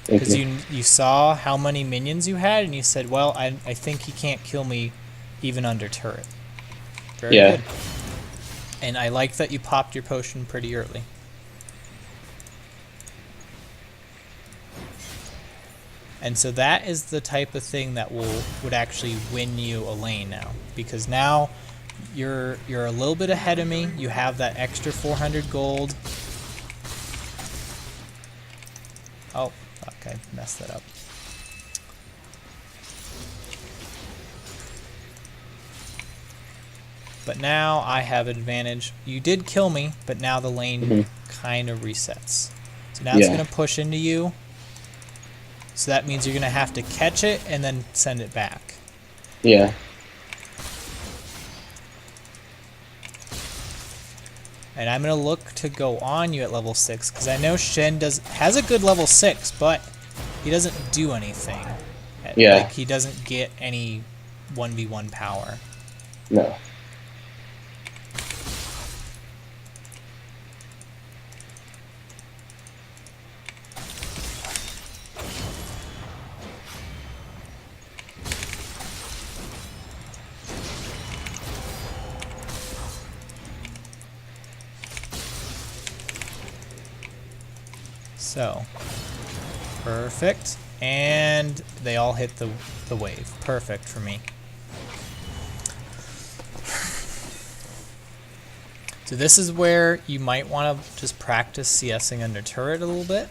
Thank Because you. you saw how many minions you had, and you said, well, I think he can't kill me even under turret. Very Yeah. good. And I like that you popped your potion pretty early. And so that is the type of thing that would actually win you a lane now. Because now you're a little bit ahead of me. You have that extra 400 gold. Oh, fuck, I messed that up. But now I have advantage. You did kill me, but now the lane kind of resets. So now it's going to push into you. So that means you're going to have to catch it and then send it back. Yeah. And I'm going to look to go on you at level 6, because I know Shen has a good level 6, but he doesn't do anything. Yeah. Like, he doesn't get any 1v1 power. No. So, perfect. And they all hit the wave. Perfect for me. So this is where you might want to just practice CSing under turret a little bit.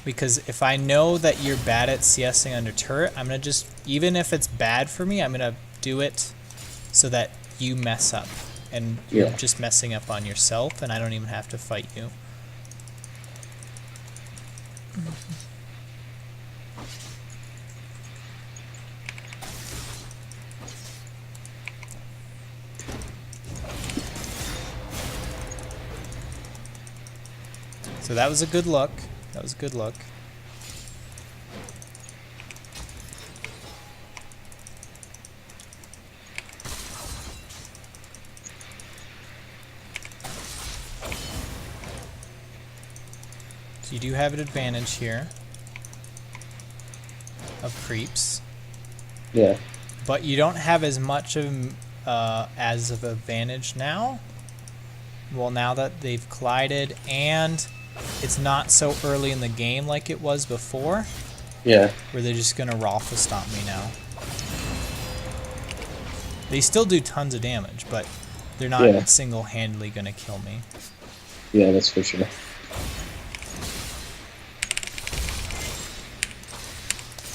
Because if I know that you're bad at CSing under turret, I'm going to just, even if it's bad for me, I'm going to do it so that you mess up. And you're just messing up on yourself, and I don't even have to fight you. So that was a good look. That was a good look. So you do have an advantage here of creeps. Yeah. But you don't have as much of as of advantage now. Well, now that they've collided, and it's not so early in the game like it was before, Yeah. where they're just gonna Ralpha stomp me now. They still do tons of damage, but they're not single-handedly gonna kill me. Yeah, that's for sure.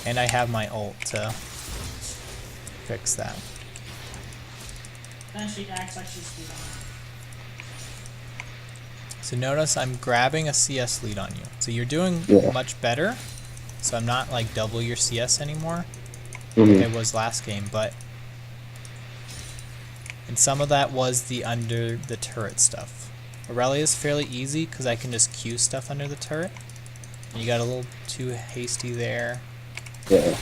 And I have my ult to fix that. Then she acts like she's speed on. So notice I'm grabbing a CS lead on you. So you're doing much better. So I'm not like double your CS anymore like I was last game, but and some of that was the under the turret stuff. Aurelia is fairly easy because I can just Q stuff under the turret. And you got a little too hasty there. Yeah.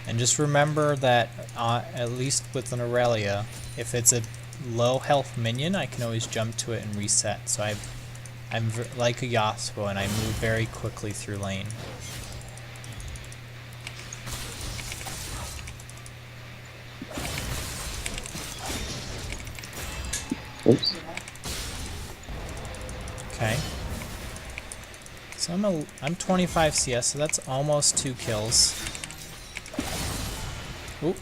And just remember that, at least with an Aurelia, if it's a low health minion, I can always jump to it and reset. So I'm like a Yasuo, and I move very quickly through lane. Oops. Okay. So I'm 25 CS, so that's almost 2 kills. Oop.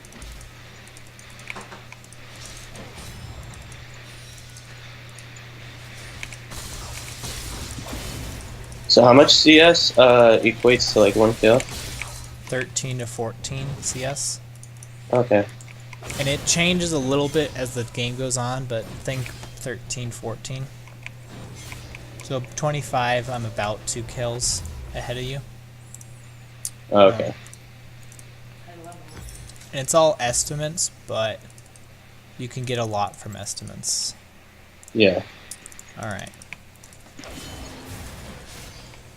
So how much CS equates to like 1 kill? 13 to 14 CS. Okay. And it changes a little bit as the game goes on, but think 13, 14. So 25, I'm about 2 kills ahead of you. Okay. And it's all estimates, but you can get a lot from estimates. Yeah. Alright.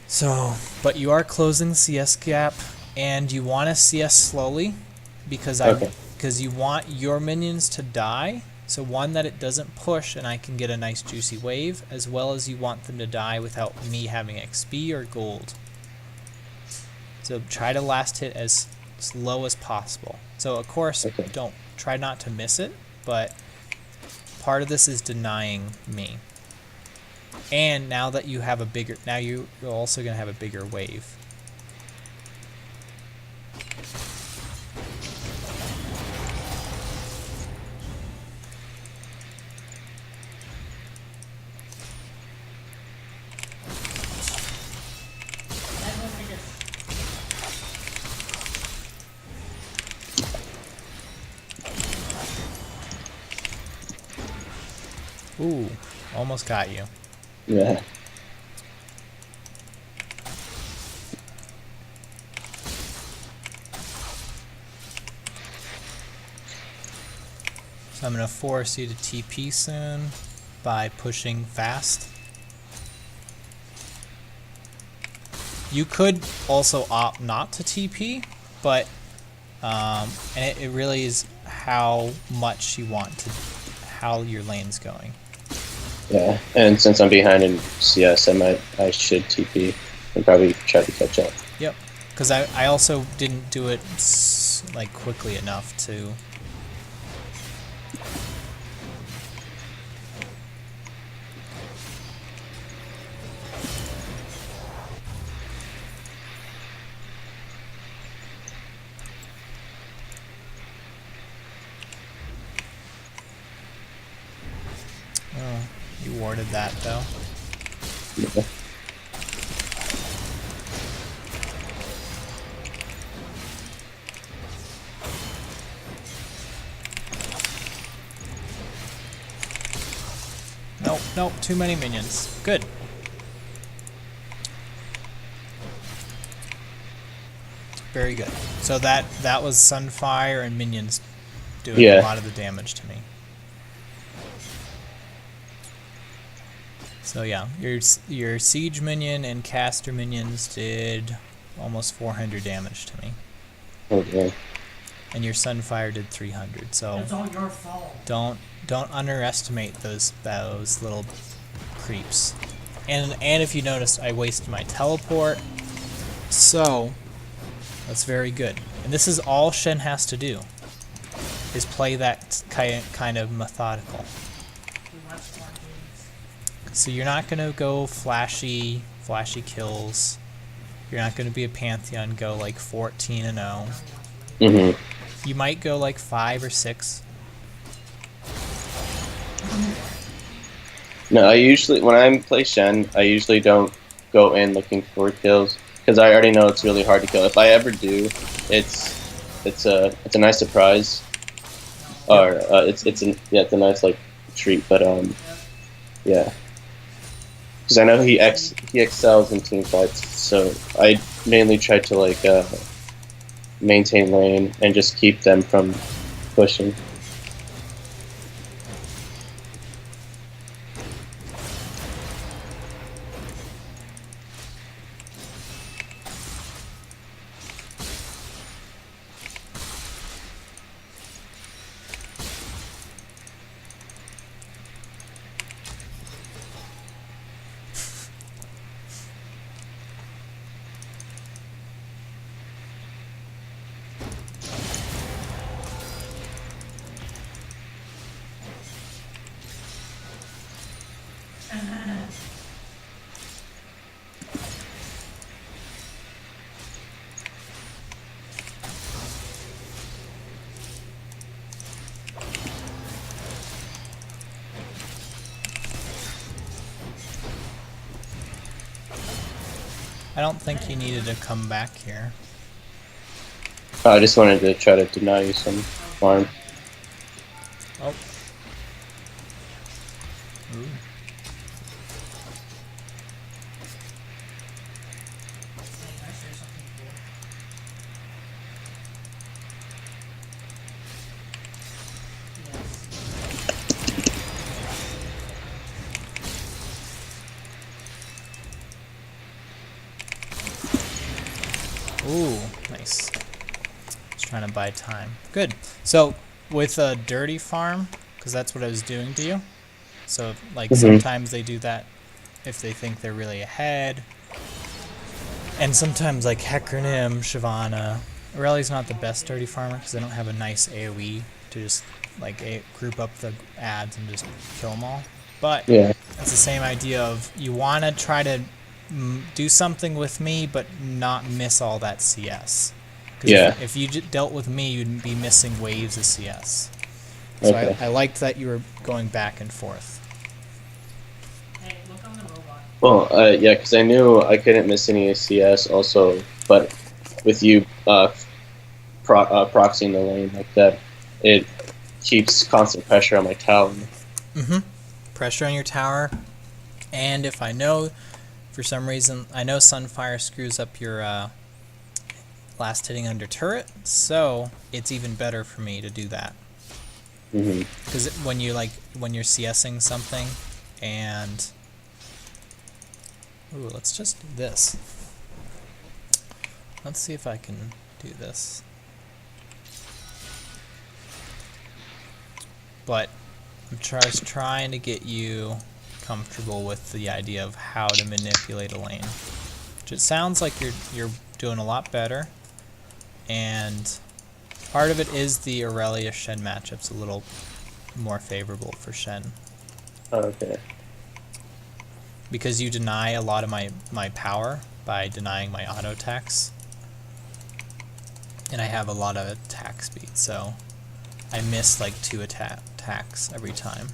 So, but you are closing the CS gap, and you want to CS slowly, because Okay. because you want your minions to die, so one, that it doesn't push and I can get a nice juicy wave, as well as you want them to die without me having XP or gold. So try to last hit as low as possible. So of course, Okay. don't try not to miss it, but part of this is denying me. And now that you have a bigger, now you're also going to have a bigger wave. Ooh, almost got you. Yeah. So I'm going to force you to TP soon by pushing fast. You could also opt not to TP, but and it really is how much you want to, how your lane's going. Yeah. And since I'm behind in CS, I should TP and probably try to catch up. Yep, because I also didn't do it like quickly enough to. Oh, you warded that though. Yeah. Nope, nope, too many minions. Good. Very good. So that was Sunfire and minions doing a Yeah. lot of the damage to me. So yeah, your siege minion and caster minions did almost 400 damage to me, Okay. and your Sunfire did 300. So It's all your fault. don't underestimate those little creeps. And if you noticed, I wasted my teleport. So that's very good. And this is all Shen has to do, is play that kind of methodical. We watched more games. So you're not gonna go flashy kills. You're not gonna be a Pantheon, go like 14-0. Mm-hmm. You might go like 5 or 6. No, I usually, when I play Shen, I usually don't go in looking for kills because I already know it's really hard to kill. If I ever do, it's a nice surprise, or it's a nice like treat. But yeah, because I know he excels in team fights, so I mainly try to like maintain lane and just keep them from pushing. I don't think you needed to come back here. I just wanted to try to deny you some farm. Oh. Ooh. Hey, can I share something cool? Yes. Ooh, nice. Just trying to buy time. Good. So, with a dirty farm, because that's what I was doing to you. So, like, sometimes they do that if they think they're really ahead. And sometimes, like, Hecarim, Shyvana. Aurelia's not the best dirty farmer because they don't have a nice AoE to just, like, group up the ads and just kill them all. But Yeah. it's the same idea of you want to try to do something with me, but not miss all that CS. 'Cause Yeah. if you dealt with me, you'd be missing waves of CS. So Okay. I liked that you were going back and forth. Hey, look on the robot. Well, yeah, because I knew I couldn't miss any CS also, but with you proxying the lane like that, it keeps constant pressure on my tower. Pressure on your tower, and if I know, for some reason, I know Sunfire screws up your last hitting under turret, so it's even better for me to do that. Mm-hmm. Because when you're CSing something, and ooh, let's just do this. Let's see if I can do this. But I'm just trying to get you comfortable with the idea of how to manipulate a lane. Which it sounds like you're doing a lot better, and part of it is the Aurelia Shen matchup's a little more favorable for Shen. Okay. Because you deny a lot of my power by denying my auto attacks. And I have a lot of attack speed, so I miss like 2 attacks every time.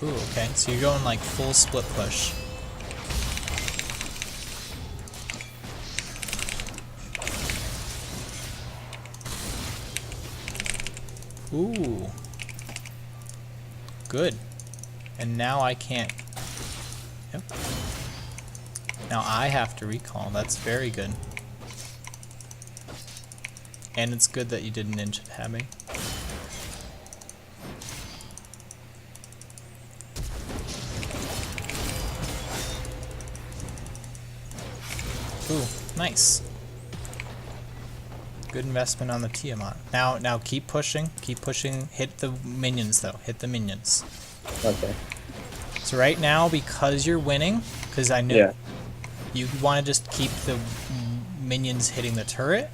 Ooh, okay, so you're going like full split push. Ooh. Good. And now I can't. Yep. Now I have to recall. That's very good. And it's good that you did ninja tabbing. Ooh, nice. Good investment on the Tiamat. Now keep pushing, hit the minions though, hit the minions. Okay. So right now, because you're winning, because I know Yeah. you want to just keep the minions hitting the turret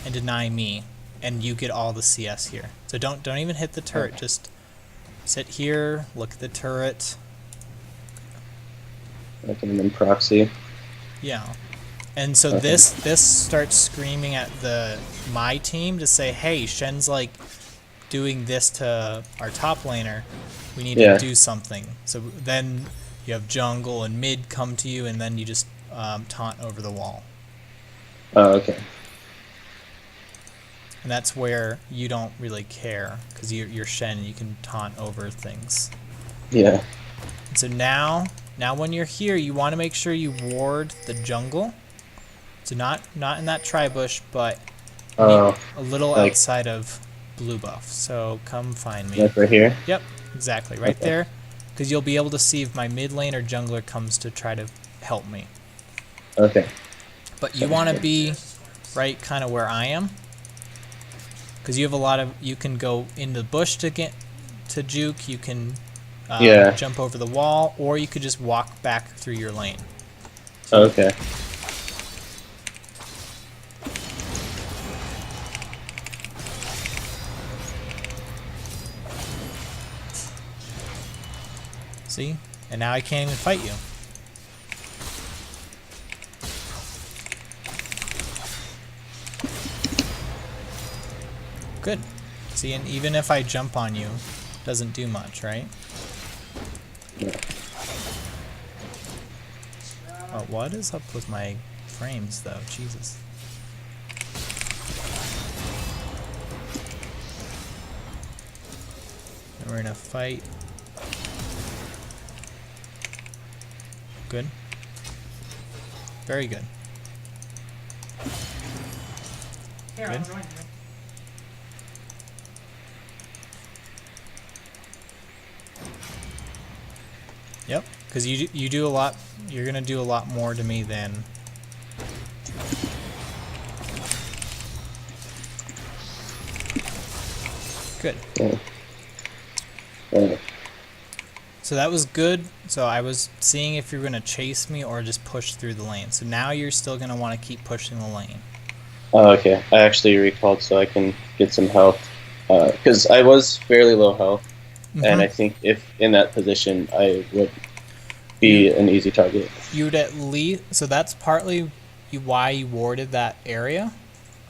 and deny me, and you get all the CS here. So don't even hit the turret, Okay. just sit here, look at the turret. Okay, and then proxy. Yeah. And so Okay. this starts screaming at my team to say, hey, Shen's like doing this to our top laner. We need Yeah. to do something. So then you have jungle and mid come to you, and then you just taunt over the wall. Oh, okay. And that's where you don't really care, because you're Shen and you can taunt over things. Yeah. And so now when you're here, you want to make sure you ward the jungle. So not in that tri-bush, but Oh, a little like- outside of blue buff. So come find me. like right here? Yep, exactly, right Okay. there. Because you'll be able to see if my mid lane or jungler comes to try to help me. Okay. But you want to be right kind of where I am. Because you have a lot of, you can go in the bush to get to juke, you can Yeah. jump over the wall, or you could just walk back through your lane. Okay. See? And now I can't even fight you. Good. See, and even if I jump on you, doesn't do much, right? Oh, what is up with my frames, though? Jesus. And we're gonna fight. Good. Very good. Here, I'll Good. join you. Yep, because you do a lot. You're gonna do a lot more to me than. Good. So that was good. So I was seeing if you're gonna chase me or just push through the lane. So now you're still gonna want to keep pushing the lane. Oh, okay. I actually recalled so I can get some health. Because I was fairly low health, and I think if in that position, I would be an easy target. You'd at least. So that's partly why you warded that area.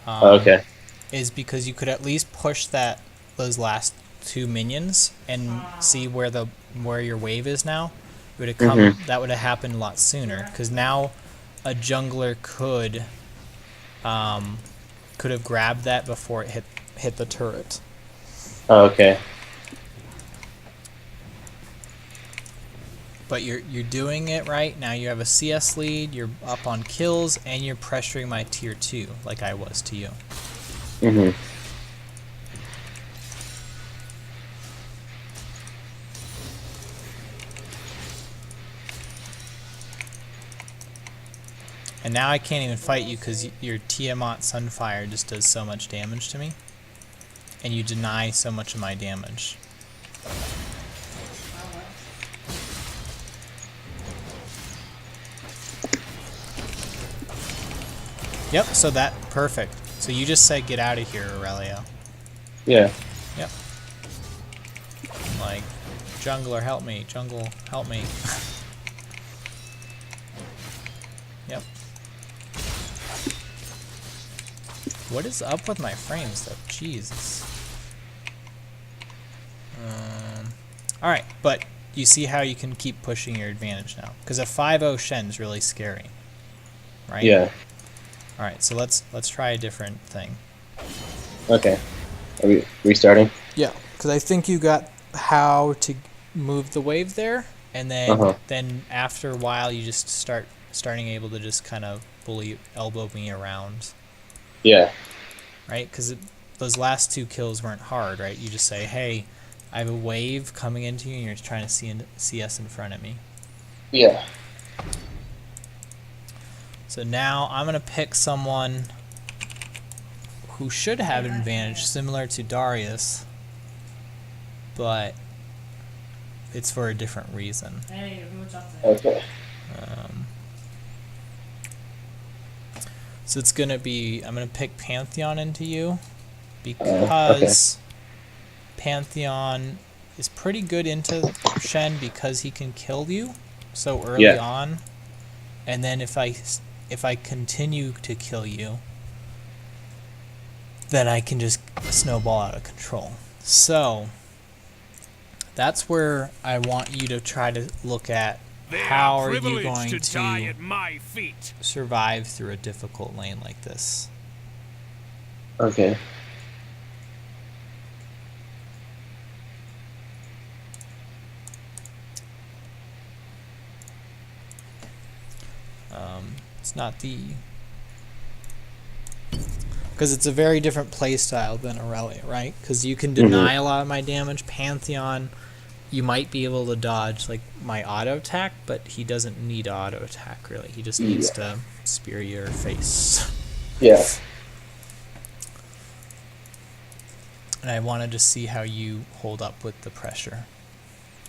Okay. Is because you could at least push those last two minions and see where your wave is now. It would have come. That would have happened a lot sooner. Because now a jungler could have grabbed that before it hit the turret. Oh, okay. But you're doing it right now. You have a CS lead. You're up on kills, and you're pressuring my tier 2 like I was to you. Mhm. And now I can't even fight you because your Tiamat Sunfire just does so much damage to me. And you deny so much of my damage. Yep, so perfect. So you just said get out of here, Aurelio. Yeah. Yep. Like, jungler, help me. Jungle, help me. Yep. What is up with my frames, though? Jesus. Alright, but you see how you can keep pushing your advantage now. Because a 5-0 Shen's really scary. Right? Yeah. Alright, so let's try a different thing. Okay. Are we restarting? Yeah, because I think you got how to move the wave there, and then then after a while you just starting able to just kind of elbow me around. Yeah. Right? Because those last two kills weren't hard, right? You just say, hey, I have a wave coming into you, and you're trying to see us in front of me. Yeah. So now I'm going to pick someone who should have an advantage similar to Darius, but it's for a different reason. Hey, what's up there? Okay. So it's going to be, I'm going to pick Pantheon into you because Pantheon is pretty good into Shen because he can kill you so early on. And then if I continue to kill you, then I can just snowball out of control. So that's where I want you to try to look at how are you going to die at my feet. survive through a difficult lane like this. Okay. It's not because it's a very different playstyle than Aurelia, right? Because you can deny a lot of my damage. Pantheon, you might be able to dodge like my auto attack, but he doesn't need auto attack really. He just needs to spear your face. Yeah. And I wanted to see how you hold up with the pressure.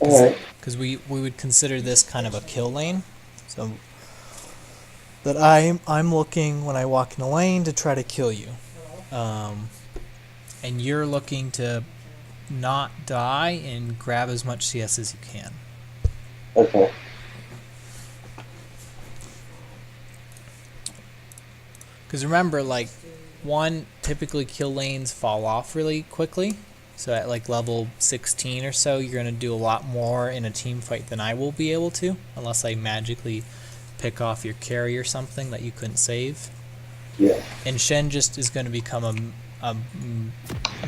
Alright. Because we would consider this kind of a kill lane. So that I'm looking when I walk in a lane to try to kill you. And you're looking to not die and grab as much CS as you can. Okay. Because remember, like, typically kill lanes fall off really quickly. So at like level 16 or so, you're going to do a lot more in a team fight than I will be able to, unless I magically pick off your carry or something that you couldn't save. Yeah. And Shen just is going to become a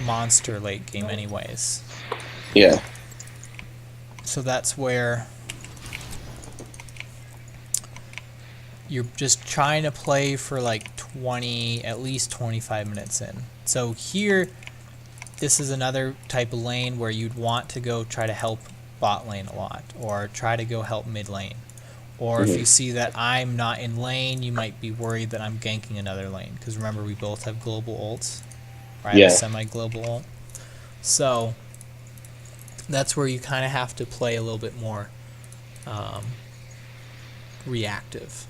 monster late game anyways. Yeah. So that's where you're just trying to play for like at least 25 minutes in. So here, this is another type of lane where you'd want to go try to help bot lane a lot, or try to go help mid lane. Or if you see that I'm not in lane, you might be worried that I'm ganking another lane. Because remember, we both have global ults. Or I have Yeah. a semi-global ult. So that's where you kind of have to play a little bit more reactive.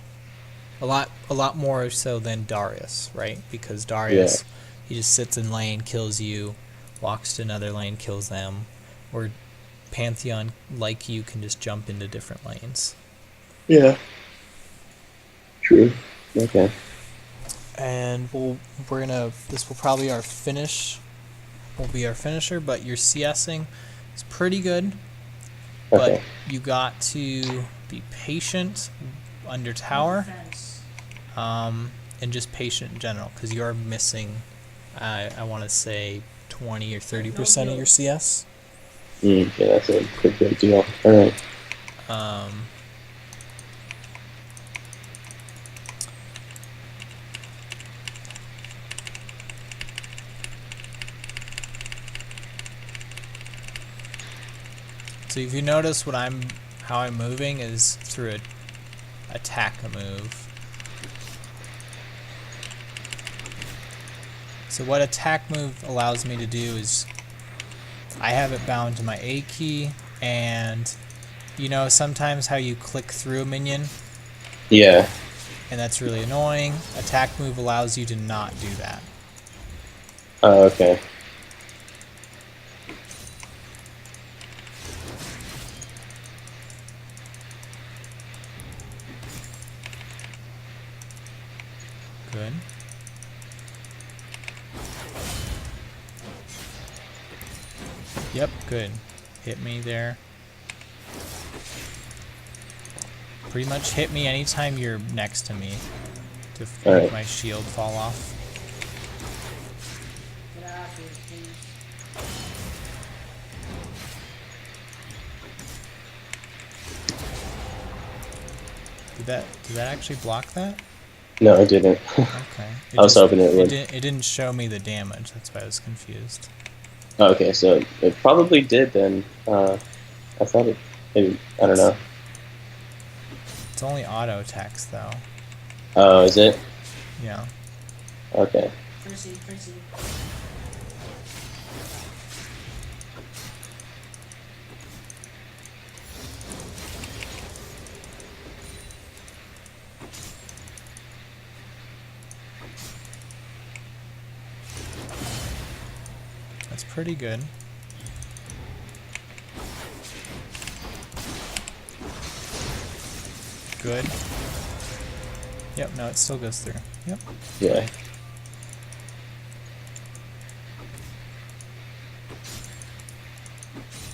A lot more so than Darius, right? Because Darius, he just sits in lane, kills you, walks to another lane, kills them. Or Pantheon, like you, can just jump into different lanes. Yeah. True. Okay. And this will probably our finish, will be our finisher, but your CSing is pretty good. But Okay. you got to be patient under tower, Defense. and just patient in general, because you're missing, I want to say 20 or 30% of your CS. Yeah, that's a pretty big deal. Alright. So if you notice how I'm moving is through a attack a move. So what attack move allows me to do is I have it bound to my A key, and you know sometimes how you click through a minion, Yeah. and that's really annoying. Attack move allows you to not do that. Oh, okay. Good. Yep, good. Hit me there. Pretty much hit me anytime you're next to me to make Alright. my shield fall off. Get out of here, please. Did that actually block that? No, I didn't. Okay. I was hoping it would. It didn't show me the damage. That's why I was confused. Okay, so it probably did then. I thought it. Maybe, I don't know. It's only auto attacks though. Oh, is it? Yeah. Okay. Proceed. That's pretty good. Good. Yep, no, it still goes through. Yep. Yeah. Fine.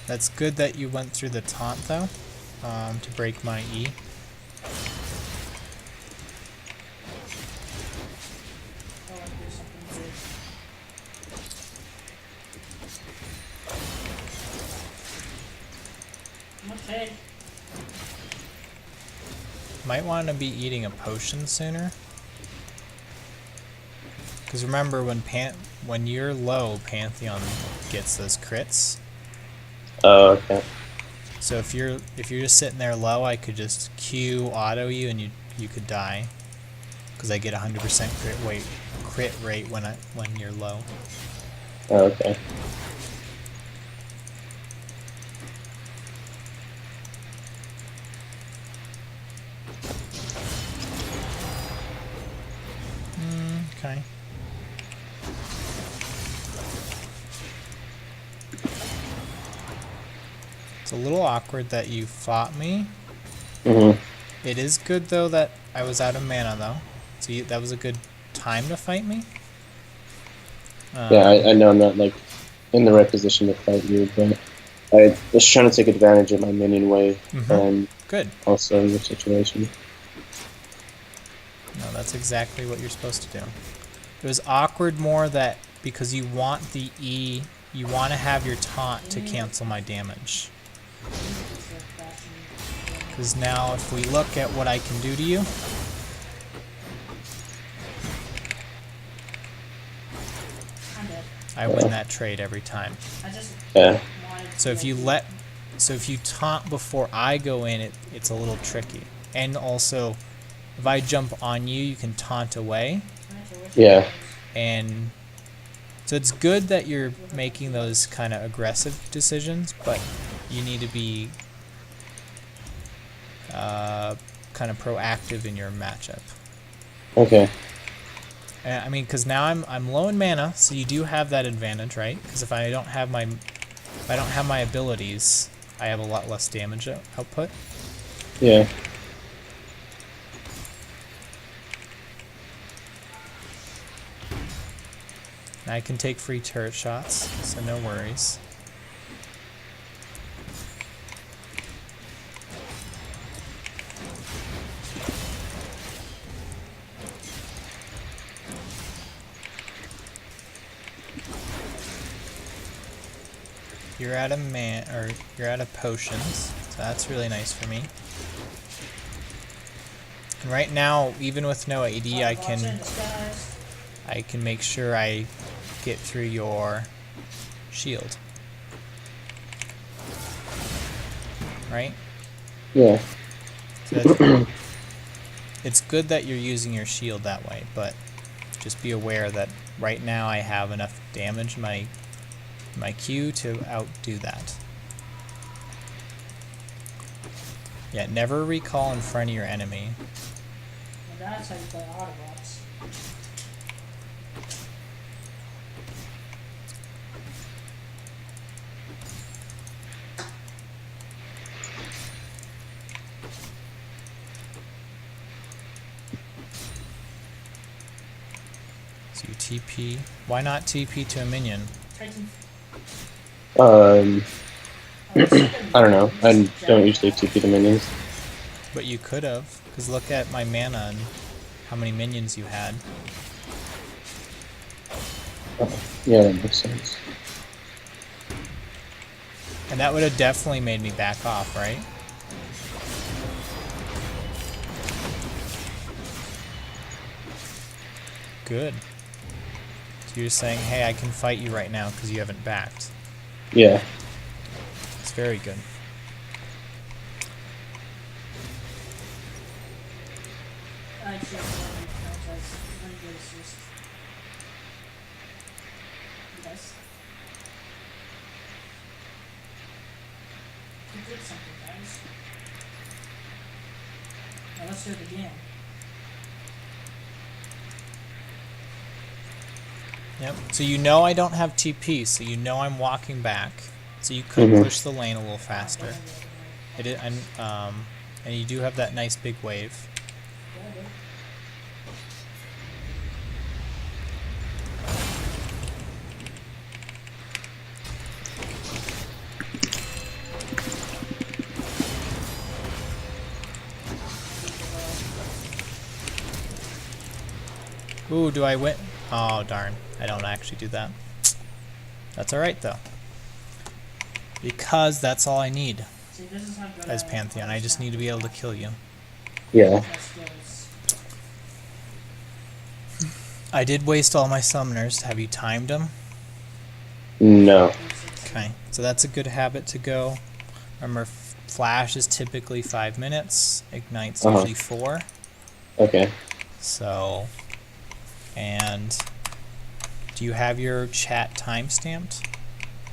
That's good that you went through the taunt though, to break my E. Oh, I do something good. I'm okay. Might want to be eating a potion sooner. Because remember, when you're low, Pantheon gets those crits. Oh, okay. So if you're just sitting there low, I could just Q auto you and you could die. Because I get 100% crit rate when you're low. Oh, okay. Okay. It's a little awkward that you fought me. Mhm. It is good though that I was out of mana though. So that was a good time to fight me. Yeah, I know I'm not like in the right position to fight you, but I was trying to take advantage of my minion wave and Good. also your situation. No, that's exactly what you're supposed to do. It was awkward more that because you want the E, you want to have your taunt to cancel my damage. Because now if we look at what I can do to you, I'm dead. I win that trade every time. I just Yeah. wanted to So if you if you taunt before I go in, it's a little tricky. And also, if I jump on you, you can taunt away. Yeah. And so it's good that you're making those kind of aggressive decisions, but you need to be kind of proactive in your matchup. Okay. I mean, because now I'm low in mana, so you do have that advantage, right? Because if I don't have my abilities, I have a lot less damage output. Yeah. And I can take free turret shots, so no worries. You're out of you're out of potions, so that's really nice for me. And right now, even with no AD, I can make sure I get through your shield. Right? Yeah. So that's, it's good that you're using your shield that way, but just be aware that right now I have enough damage in my Q to outdo that. Yeah, never recall in front of your enemy. And that's how you play Autobots. So you TP. Why not TP to a minion? Titan. I don't know. I don't usually TP the minions. But you could have, because look at my mana and how many minions you had. Yeah, that makes sense. And that would have definitely made me back off, right? Good. So you're saying, hey, I can fight you right now because you haven't backed. Yeah. It's very good. I actually have one franchise. Really good assist. Yes. You did something, guys. Now let's do it again. Yep. So you know I don't have TP, so you know I'm walking back. So you could push the lane a little faster. And you do have that nice big wave. Ooh, do I win? Oh, darn. I don't actually do that. That's alright, though. Because that's all I need See, this is how good as I am. Pantheon. I just need to be able to kill you. Yeah. My skills. I did waste all my summoners. Have you timed them? No. Okay. So that's a good habit to go. Remember, Flash is typically 5 minutes. Ignite's usually 4. Okay. So, and do you have your chat time stamped?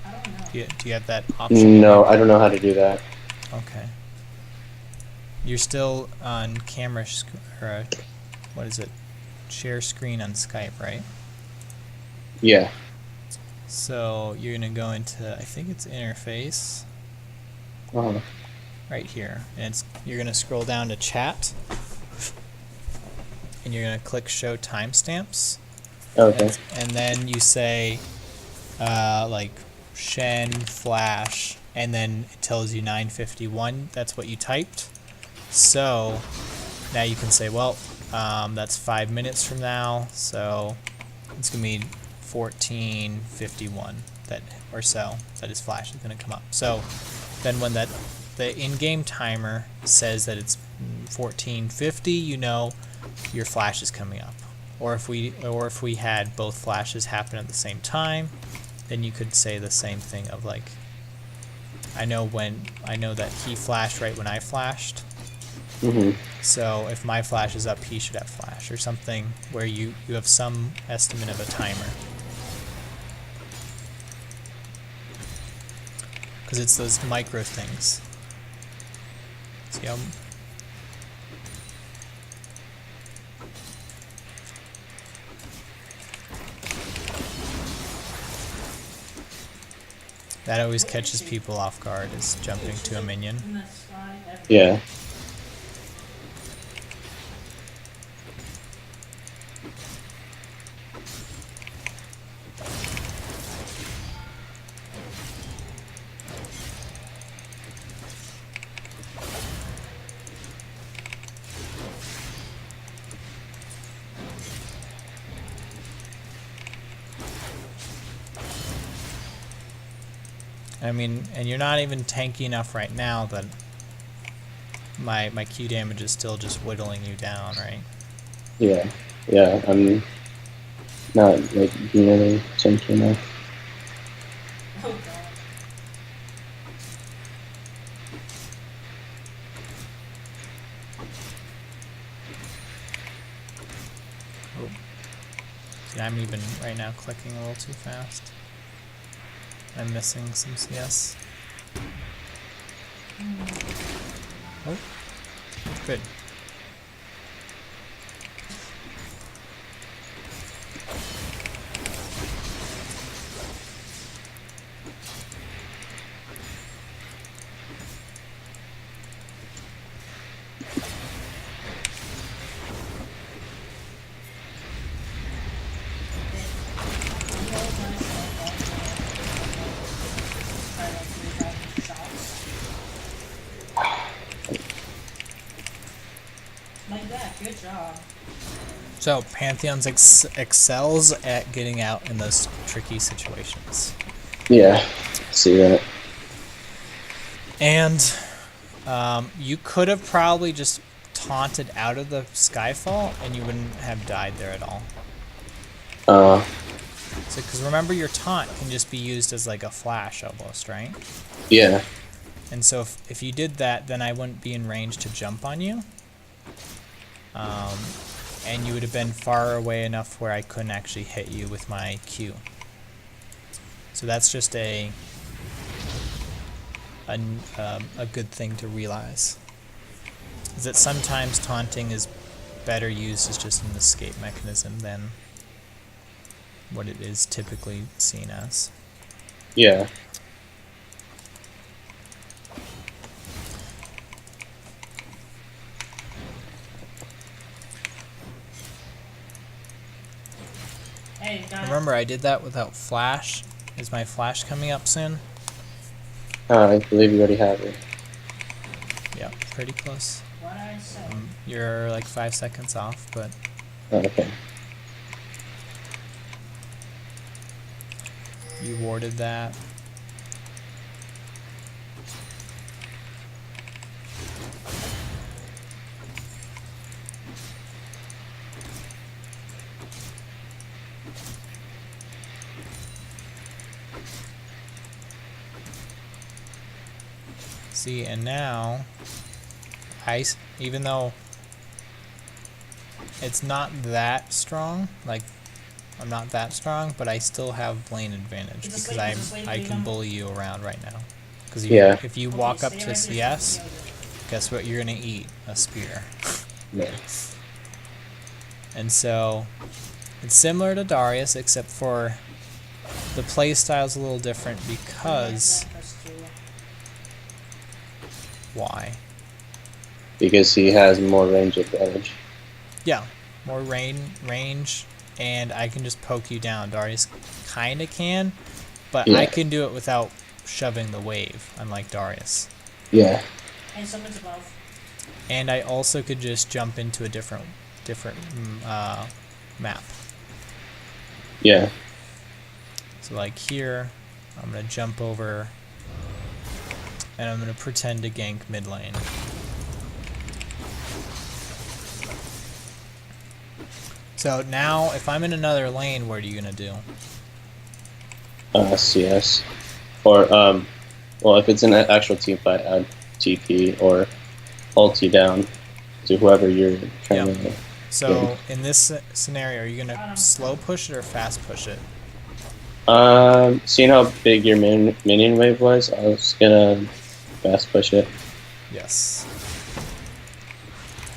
I don't know. Do you have that option? No, I don't know how to do that. Okay. You're still on camera, or what is it? Share screen on Skype, right? Yeah. So you're gonna go into, I think it's interface, right here, and you're gonna scroll down to chat, and you're gonna click show timestamps. Okay. And then you say, like Shen flash, and then it tells you 9:51. That's what you typed. So now you can say, well, that's 5 minutes from now, so it's gonna be 14:51 that or so that his flash is gonna come up. So then when the in-game timer says that it's 14:50, you know your flash is coming up. Or if we had both flashes happen at the same time, then you could say the same thing of like, I know that he flashed right when I flashed. Mm-hmm. So if my flash is up, he should have flash, or something where you have some estimate of a timer. Because it's those micro things. See how... That always catches people off guard, is jumping to a minion. In the sky, everywhere. Yeah. I mean, and you're not even tanky enough right now that my Q damage is still just whittling you down, right? Yeah. Yeah. I'm not like nearly tanky enough. Oh god. See, I'm even right now clicking a little too fast. I'm missing some CS. Oh, good. Like that, good job. So Pantheon's excels at getting out in those tricky situations. Yeah. See that. And you could have probably just taunted out of the Skyfall and you wouldn't have died there at all. So, because remember, your taunt can just be used as like a flash almost, right? Yeah. And so if you did that, then I wouldn't be in range to jump on you. And you would have been far away enough where I couldn't actually hit you with my Q. So that's just a good thing to realize. Is that sometimes taunting is better used as just an escape mechanism than what it is typically seen as. Yeah. Hey, guys. Remember, I did that without flash. Is my flash coming up soon? I believe you already have it. Yep, pretty close. What I say? You're like 5 seconds off, but Oh, okay. you warded that. See, and now, even though it's not that strong, like, I'm not that strong, but I still have lane advantage Is this because like- is this like I can Leon? bully you around right now. Because Yeah. if you Okay, walk up stay to right there, CS, stay guess what you're gonna eat? A spear. Yeah. And so, it's similar to Darius, except for the playstyle's a little different because... Why? Because he has more range advantage. Yeah, more range, and I can just poke you down. Darius kinda can, But Yeah. I can do it without shoving the wave, unlike Darius. Yeah. And someone's above. And I also could just jump into a different map. Yeah. So like here, I'm gonna jump over, and I'm gonna pretend to gank mid lane. So now, if I'm in another lane, what are you gonna do? CS. Or, well, if it's an actual team fight, I'd TP or ulti down to whoever you're trying Yep. to. So in this scenario, are you gonna slow push it or fast push it? Seeing how big your minion wave was, I was gonna fast push it. Yes.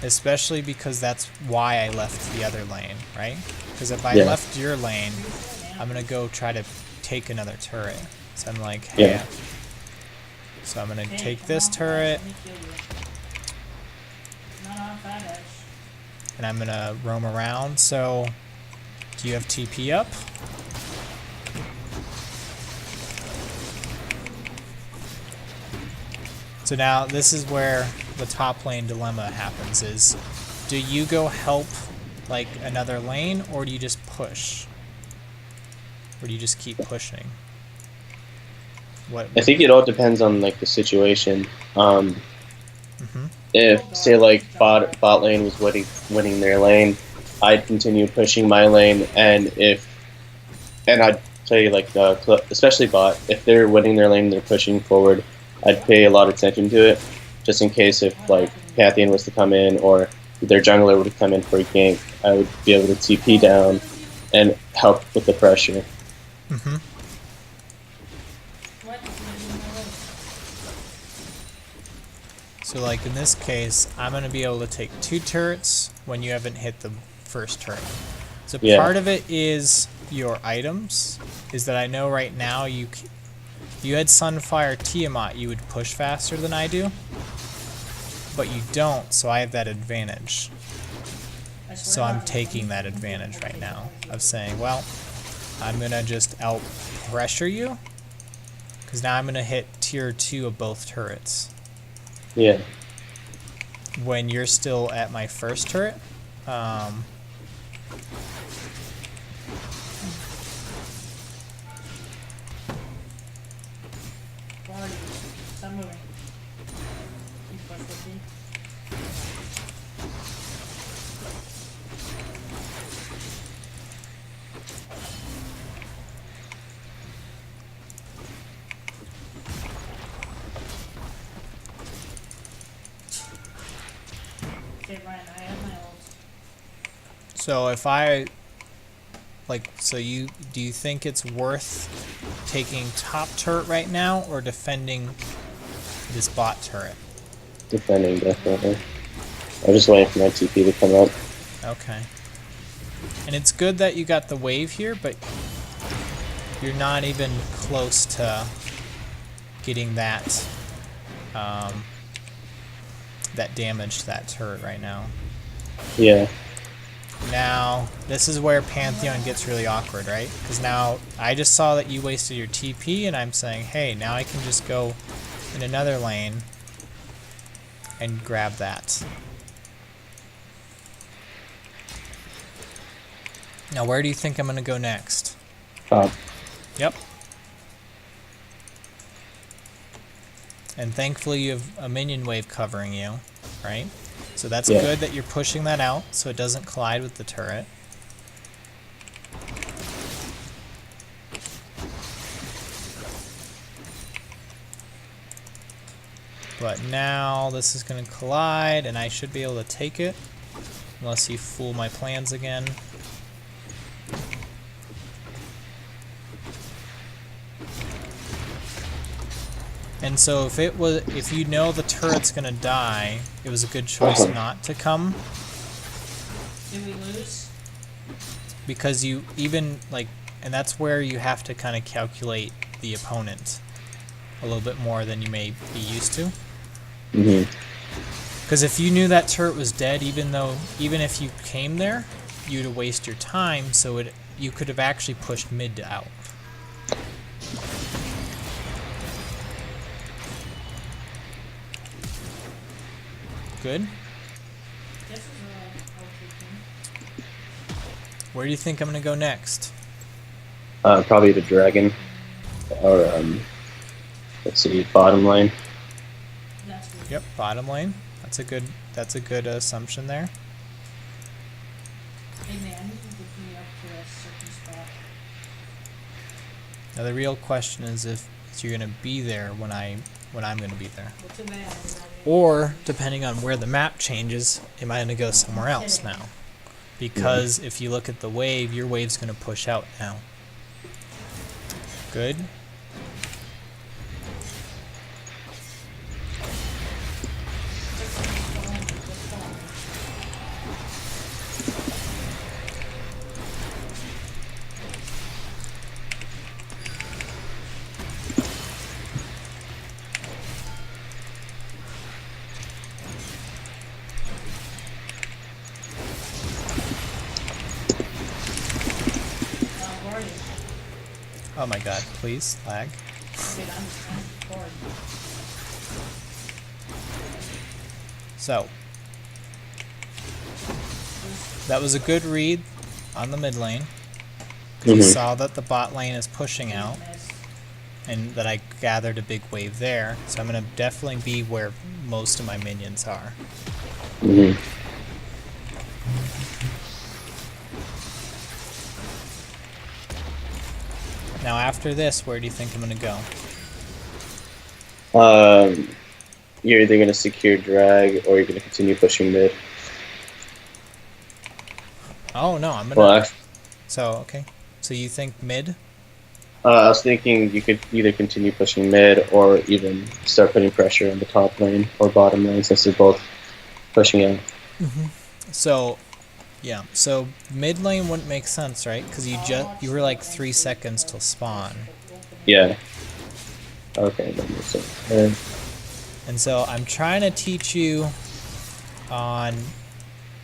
Especially because that's why I left the other lane, right? Because if I Yeah. left your lane, I'm gonna go try to take another turret. So I'm like, hey. Yeah. So I'm gonna Hey, take come this on, turret, let me kill you. Not on Fat Edge. and I'm gonna roam around. So, do you have TP up? So now this is where the top lane dilemma happens is, do you go help like another lane, or do you just push? Or do you just keep pushing? What? I think it all depends on like the situation. Mhm. If say like bot lane was winning their lane, I'd continue pushing my lane, and I'd play like especially bot. If they're winning their lane, they're pushing forward. I'd pay a lot of attention to it, just in case if like Pantheon was to come in or their jungler would come in for a gank, I would be able to TP down and help with the pressure. Mhm. What? You're doing my way. So like in this case, I'm gonna be able to take 2 turrets when you haven't hit the first turret. So Yeah. part of it is your items. Is that I know right now if you had Sunfire Tiamat, you would push faster than I do, but you don't. So I have that advantage. I swear So I'm to God, taking that advantage right now of saying, well, I'm gonna just out pressure you, because now I'm gonna hit tier 2 of both turrets Yeah. when you're still at my first turret. Where are you? Stop moving. You push with me. Okay, Ryan, I have my ult. So if I do you think it's worth taking top turret right now or defending this bot turret? Defending, definitely. I'm just waiting for my TP to come up. Okay. And it's good that you got the wave here, but you're not even close to getting that that damage to that turret right now. Yeah. Now, this is where Pantheon gets really awkward, right? Because now I just saw that you wasted your TP, and I'm saying, hey, now I can just go in another lane and grab that. Now, where do you think I'm going to go next? Top. Yep. And thankfully you have a minion wave covering you, right? So that's Yeah. good that you're pushing that out so it doesn't collide with the turret. But now this is going to collide and I should be able to take it. Unless you fool my plans again. And so if you know the turret's gonna die, it was a good choice not to come, Did we lose? because you even and that's where you have to kind of calculate the opponent a little bit more than you may be used to. Mm-hmm. Because if you knew that turret was dead, even if you came there, you'd waste your time. So you could have actually pushed mid to out. Good. This is okay thing. Where do you think I'm gonna go next? Probably the dragon, or let's see, bottom lane. That's good. Yep, bottom lane. That's a good assumption there. Hey man, I need you to get me up to a certain spot. Now the real question is if you're gonna be there when I'm gonna be there. Well, too bad. I'm not in. Or, depending on where the map changes, am I going to go somewhere else now? Because if you look at the wave, your wave's going to push out now. Good. Where are you? Oh my god, please, lag. Dude, I'm bored. So, that was a good read on the mid lane. 'Cause you saw that the bot lane is pushing out, Miss. and that I gathered a big wave there. So I'm going to definitely be where most of my minions are. Mm-hmm. Now after this, where do you think I'm going to go? You're either going to secure drag or you're going to continue pushing mid. Oh no, I'm going to... Well, actually, So, okay. So you think mid? I was thinking you could either continue pushing mid or even start putting pressure on the top lane or bottom lane since they're both pushing out. So, yeah. So mid lane wouldn't make sense, right? Because you were like 3 seconds till spawn. Yeah. Okay, that makes sense. And so I'm trying to teach you on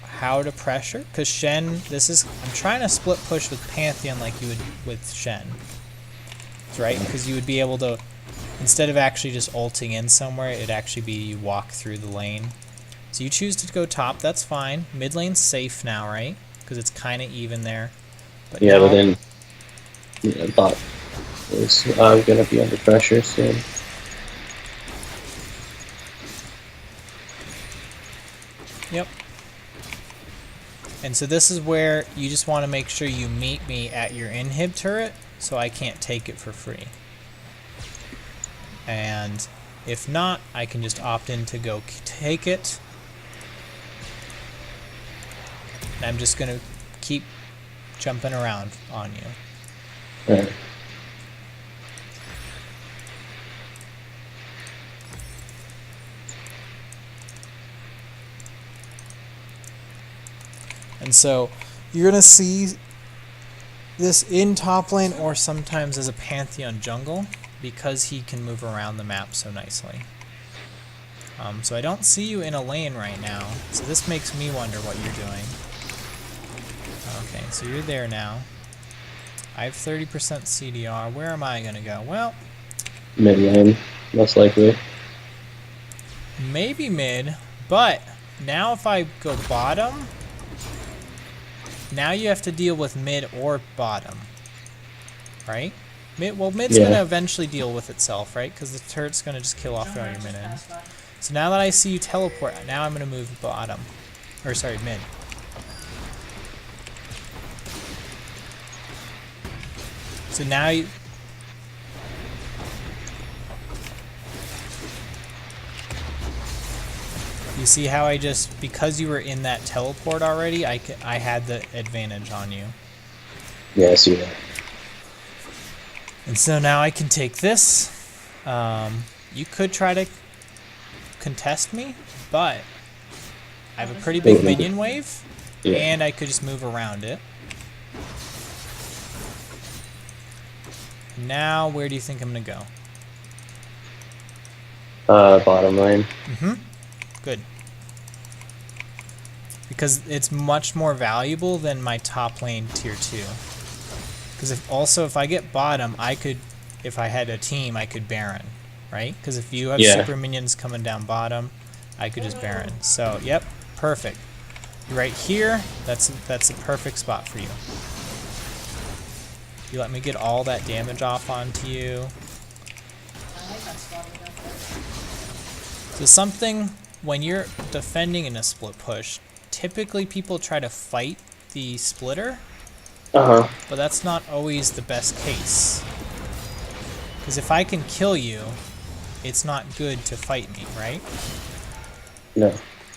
how to pressure, because Shen, I'm trying to split push with Pantheon like you would with Shen. Right? Because you would be able to, instead of actually just ulting in somewhere, it'd actually be you walk through the lane. So you choose to go top, that's fine. Mid lane's safe now, right? Because it's kind of even there. But Yeah, now, but then bot is going to be under pressure soon. Yep. And so this is where you just want to make sure you meet me at your inhib turret, so I can't take it for free. And if not, I can just opt in to go take it. And I'm just going to keep jumping around on you. Right. And so you're going to see this in top lane or sometimes as a Pantheon jungle because he can move around the map so nicely. So I don't see you in a lane right now, so this makes me wonder what you're doing. Okay, so you're there now. I have 30% CDR. Where am I going to go? Well, Mid lane, most likely. maybe mid, but now if I go bottom, now you have to deal with mid or bottom, right? Mid's Yeah. going to eventually deal with itself, right? Because the turret's going to just kill off all your minions. So now that I see you teleport, now I'm going to move bottom. Or sorry, mid. So now you... You see how I just... Because you were in that teleport already, I had the advantage on you. Yeah, I see that. And so now I can take this. You could try to contest me, but I have a pretty big minion wave, Yeah. and I could just move around it. Now, where do you think I'm going to go? Bottom lane. Good. Because it's much more valuable than my top lane tier 2. Because if I get bottom, I could, if I had a team, I could Baron, right? Because if you have Yeah. super minions coming down bottom, I could just Baron. So, yep, perfect. Right here, that's a perfect spot for you. You let me get all that damage off onto you. I like that spot right there. So something, when you're defending in a split push, typically people try to fight the splitter, Uh huh. but that's not always the best case. Because if I can kill you, it's not good to fight me, right? No.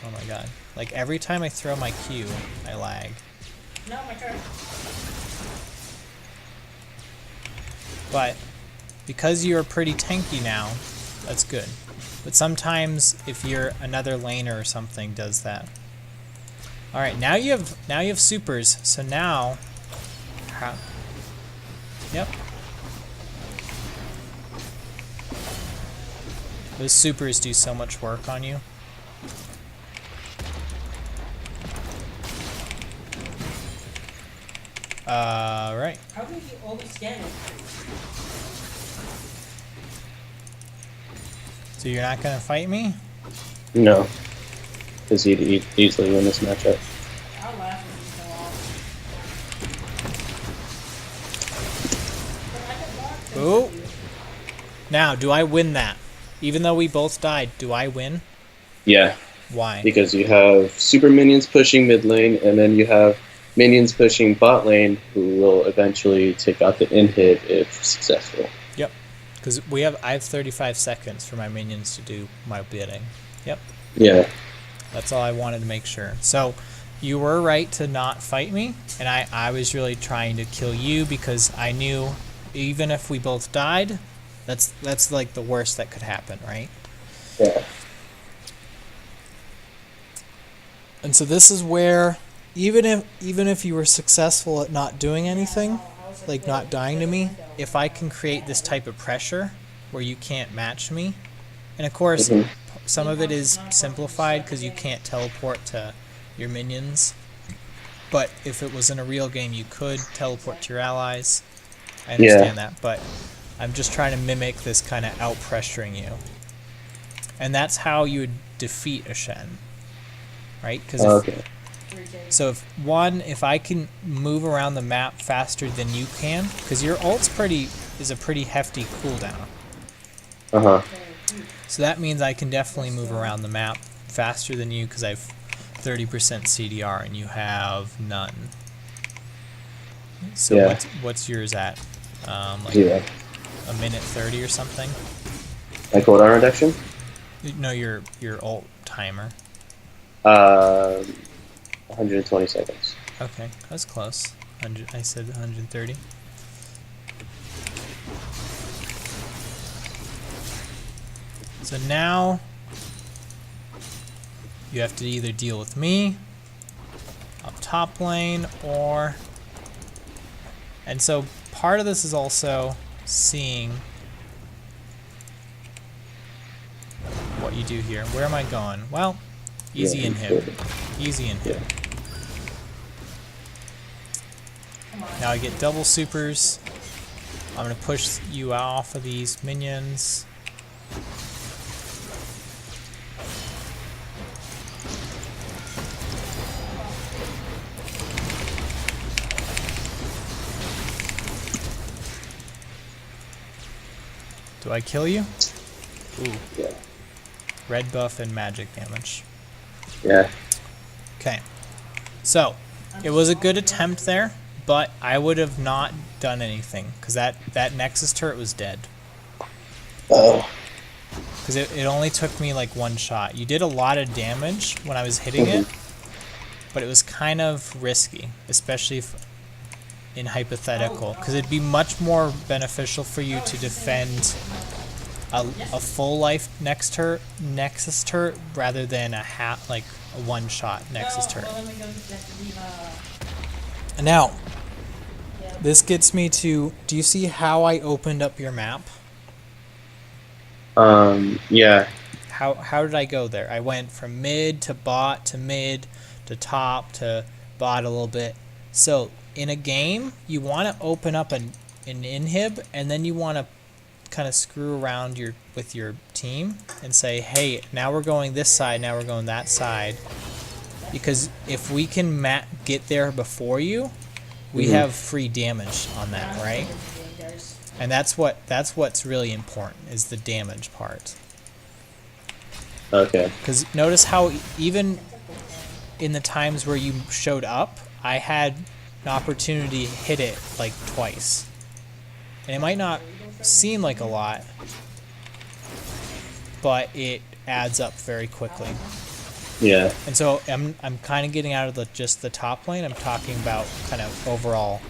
Oh my god. Like every time I throw my Q, I lag. No, my turn. But because you're pretty tanky now, that's good. But sometimes if you're another laner or something does that. Alright, now you have supers, so now yep. Those supers do so much work on you. Right. How do you always get it? So you're not gonna fight me? No. Because he'd easily win this matchup. I'll laugh when you go off. But I can block things Ooh. with you. Now, do I win that? Even though we both died, do I win? Yeah, Why? because you have super minions pushing mid lane, and then you have minions pushing bot lane, who will eventually take out the inhib if successful. Yep. Because I have 35 seconds for my minions to do my bidding. Yep. Yeah. That's all I wanted to make sure. So you were right to not fight me, and I was really trying to kill you because I knew even if we both died, that's like the worst that could happen, right? Yeah. And so this is where even if you were successful at not doing anything, like not dying to me, if I can create this type of pressure where you can't match me, and of course Mhm. some of it is simplified because you can't teleport to your minions, but if it was in a real game you could teleport to your allies. I understand that, but I'm just trying to mimic this kind of out pressuring you, and that's how you would defeat a Shen, right? Because Okay. so if I can move around the map faster than you can, because your ult's is a pretty hefty cooldown. Uh huh. So that means I can definitely move around the map faster than you because I have 30% CDR and you have none. So Yeah. what's yours at? Like Yeah. a minute 30 or something? My cooldown reduction? No, your ult timer. 120 seconds. Okay, that's close. I said 130. So now you have to either deal with me up top lane or... And so part of this is also seeing what you do here. Where am I going? Well, easy Yeah, inhib. good. Easy inhib. Yeah. Now I get double supers. I'm going to push you off of these minions. Do I kill you? Ooh, Yeah. red buff and magic damage. Yeah. Okay. So, it was a good attempt there, but I would have not done anything because that Nexus turret was dead. Oh. Because it only took me like one shot. You did a lot of damage when I was hitting it, but it was kind of risky, especially if in hypothetical, because it'd be much more beneficial for you to defend a full life Nexus turret rather than a one shot Nexus turret. Well, let me go get the, And now, this gets me to, do you see how I opened up your map? Yeah. How did I go there? I went from mid to bot to mid to top to bot a little bit. So in a game, you want to open up an inhib, and then you want to kind of screw around with your team and say, hey, now we're going this side, now we're going that side. Because if we can get there before you, we have free damage on that, right? And that's what's really important, is the damage part. Okay. Because notice how even in the times where you showed up, I had an opportunity to hit it like twice. And it might not seem like a lot, but it adds up very quickly. Yeah. And so I'm kind of getting out of just the top lane. I'm talking about kind of overall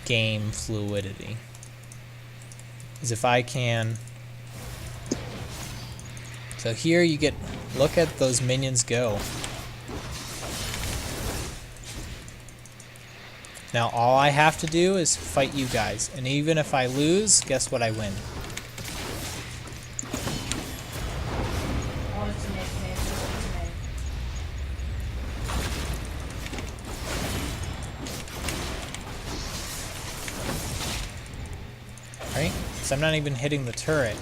game fluidity. Is if I can. So here you look at those minions go. Now all I have to do is fight you guys, and even if I lose, guess what? I win. Oh, it's a Nick, Right? So I'm not even hitting the turret.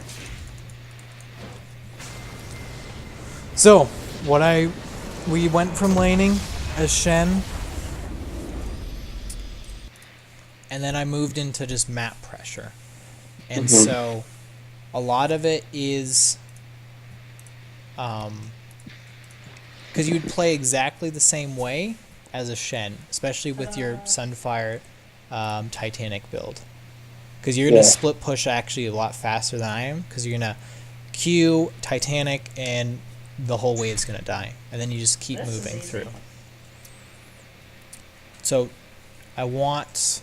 So, we went from laning as Shen, and then I moved into just map pressure. And so, a lot of it is, because you would play exactly the same way as a Shen, especially with your Sunfire Titanic build. Because you're going to split push actually a lot faster than I am, because you're going to Q, Titanic, and the whole wave's going to die. And then you just keep moving through. So, I want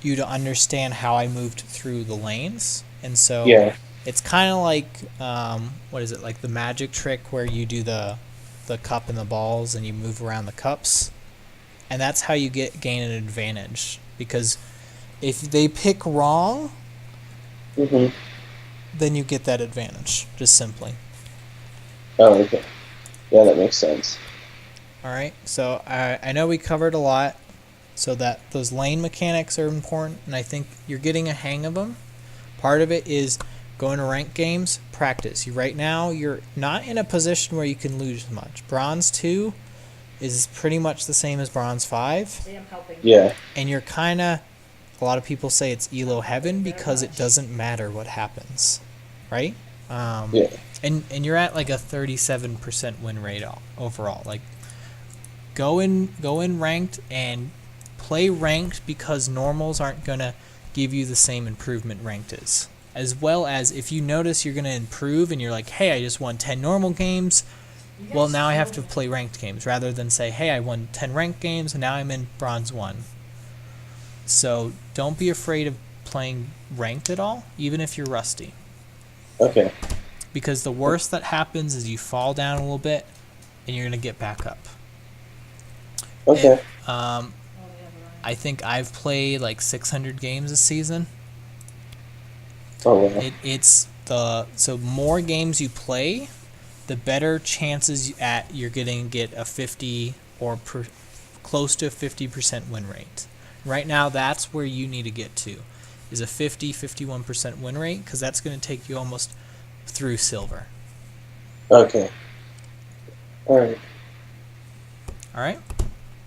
you to understand how I moved through the lanes. And so, it's kind of like, what is it, like the magic trick where you do the cup and the balls and you move around the cups. And that's how you gain an advantage. Because if they pick wrong, then you get that advantage, just simply. Oh, okay. Yeah, that makes sense. Alright, so I know we covered a lot, so that those lane mechanics are important, and I think you're getting a hang of them. Part of it is going to ranked games, practice. Right now, you're not in a position where you can lose much. Bronze 2 is pretty much the same as Bronze 5. Yeah. And you're kind of, a lot of people say it's Elo heaven because it doesn't matter what happens, right? Yeah. And you're at like a 37% win rate overall. Like, go in ranked and play ranked, because normals aren't gonna give you the same improvement ranked is. As well as if you notice you're gonna improve and you're like, hey, I just won 10 normal games. Well, now I have to play ranked games, rather than say, hey, I won 10 ranked games and now I'm in Bronze 1. So don't be afraid of playing ranked at all, even if you're rusty. Okay. Because the worst that happens is you fall down a little bit and you're going to get back up. Okay. And, I think I've played like 600 games this season. Oh, wow. So more games you play, the better chances you're going to get a 50 or close to a 50% win rate. Right now, that's where you need to get to, is a 51% win rate, because that's going to take you almost through silver. Okay. Alright. Alright?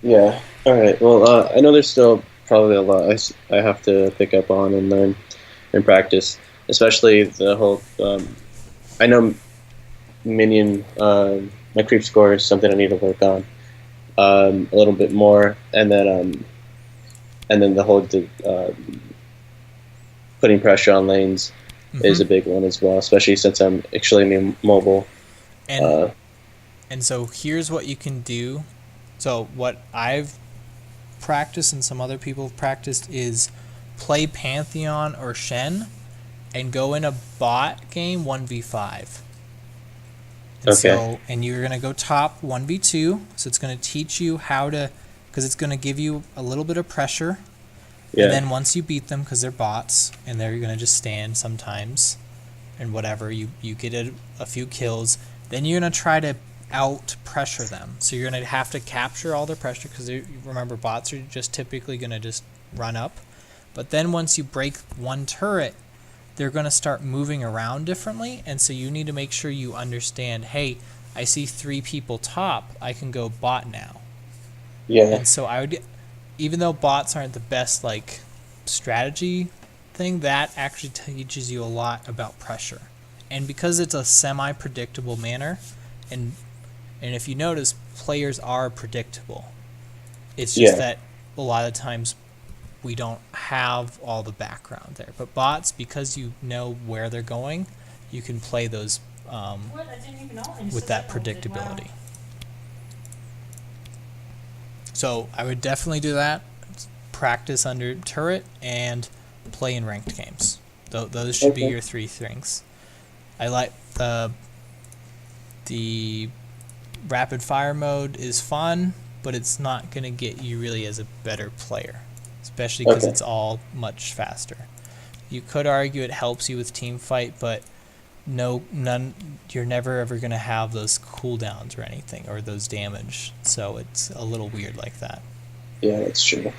Yeah. Alright. Well, I know there's still probably a lot I have to pick up on and learn and practice, especially the whole, I know minion, my creep score is something I need to work on a little bit more, and then the whole putting pressure on lanes is a big one as well, especially since I'm extremely mobile. And so here's what you can do. So what I've practiced and some other people have practiced is play Pantheon or Shen and go in a bot game 1v5. And you're going to go top 1v2, so it's going to teach you how to, because it's going to give you a little bit of pressure. Yeah. And then once you beat them, because they're bots, and they're going to just stand sometimes, and whatever, you get a few kills, then you're going to try to out-pressure them. So you're going to have to capture all their pressure, because remember, bots are just typically going to just run up. But then once you break one turret, they're going to start moving around differently, and so you need to make sure you understand, hey, I see 3 people top, I can go bot now. Yeah. And so I would, even though bots aren't the best like strategy thing, that actually teaches you a lot about pressure. And because it's a semi-predictable manner, and if you notice, players are predictable. It's just Yeah. that a lot of times we don't have all the background there. But bots, because you know where they're going, you can play those What? I didn't even know. And you with said that all day. Wow. predictability. So I would definitely do that. Practice under turret and play in ranked games. Those should be Okay. your 3 things. I like the rapid fire mode is fun, but it's not going to get you really as a better player, especially because Okay. it's all much faster. You could argue it helps you with team fight, but none. You're never ever going to have those cooldowns or anything, or those damage. So it's a little weird like that. Yeah, that's true.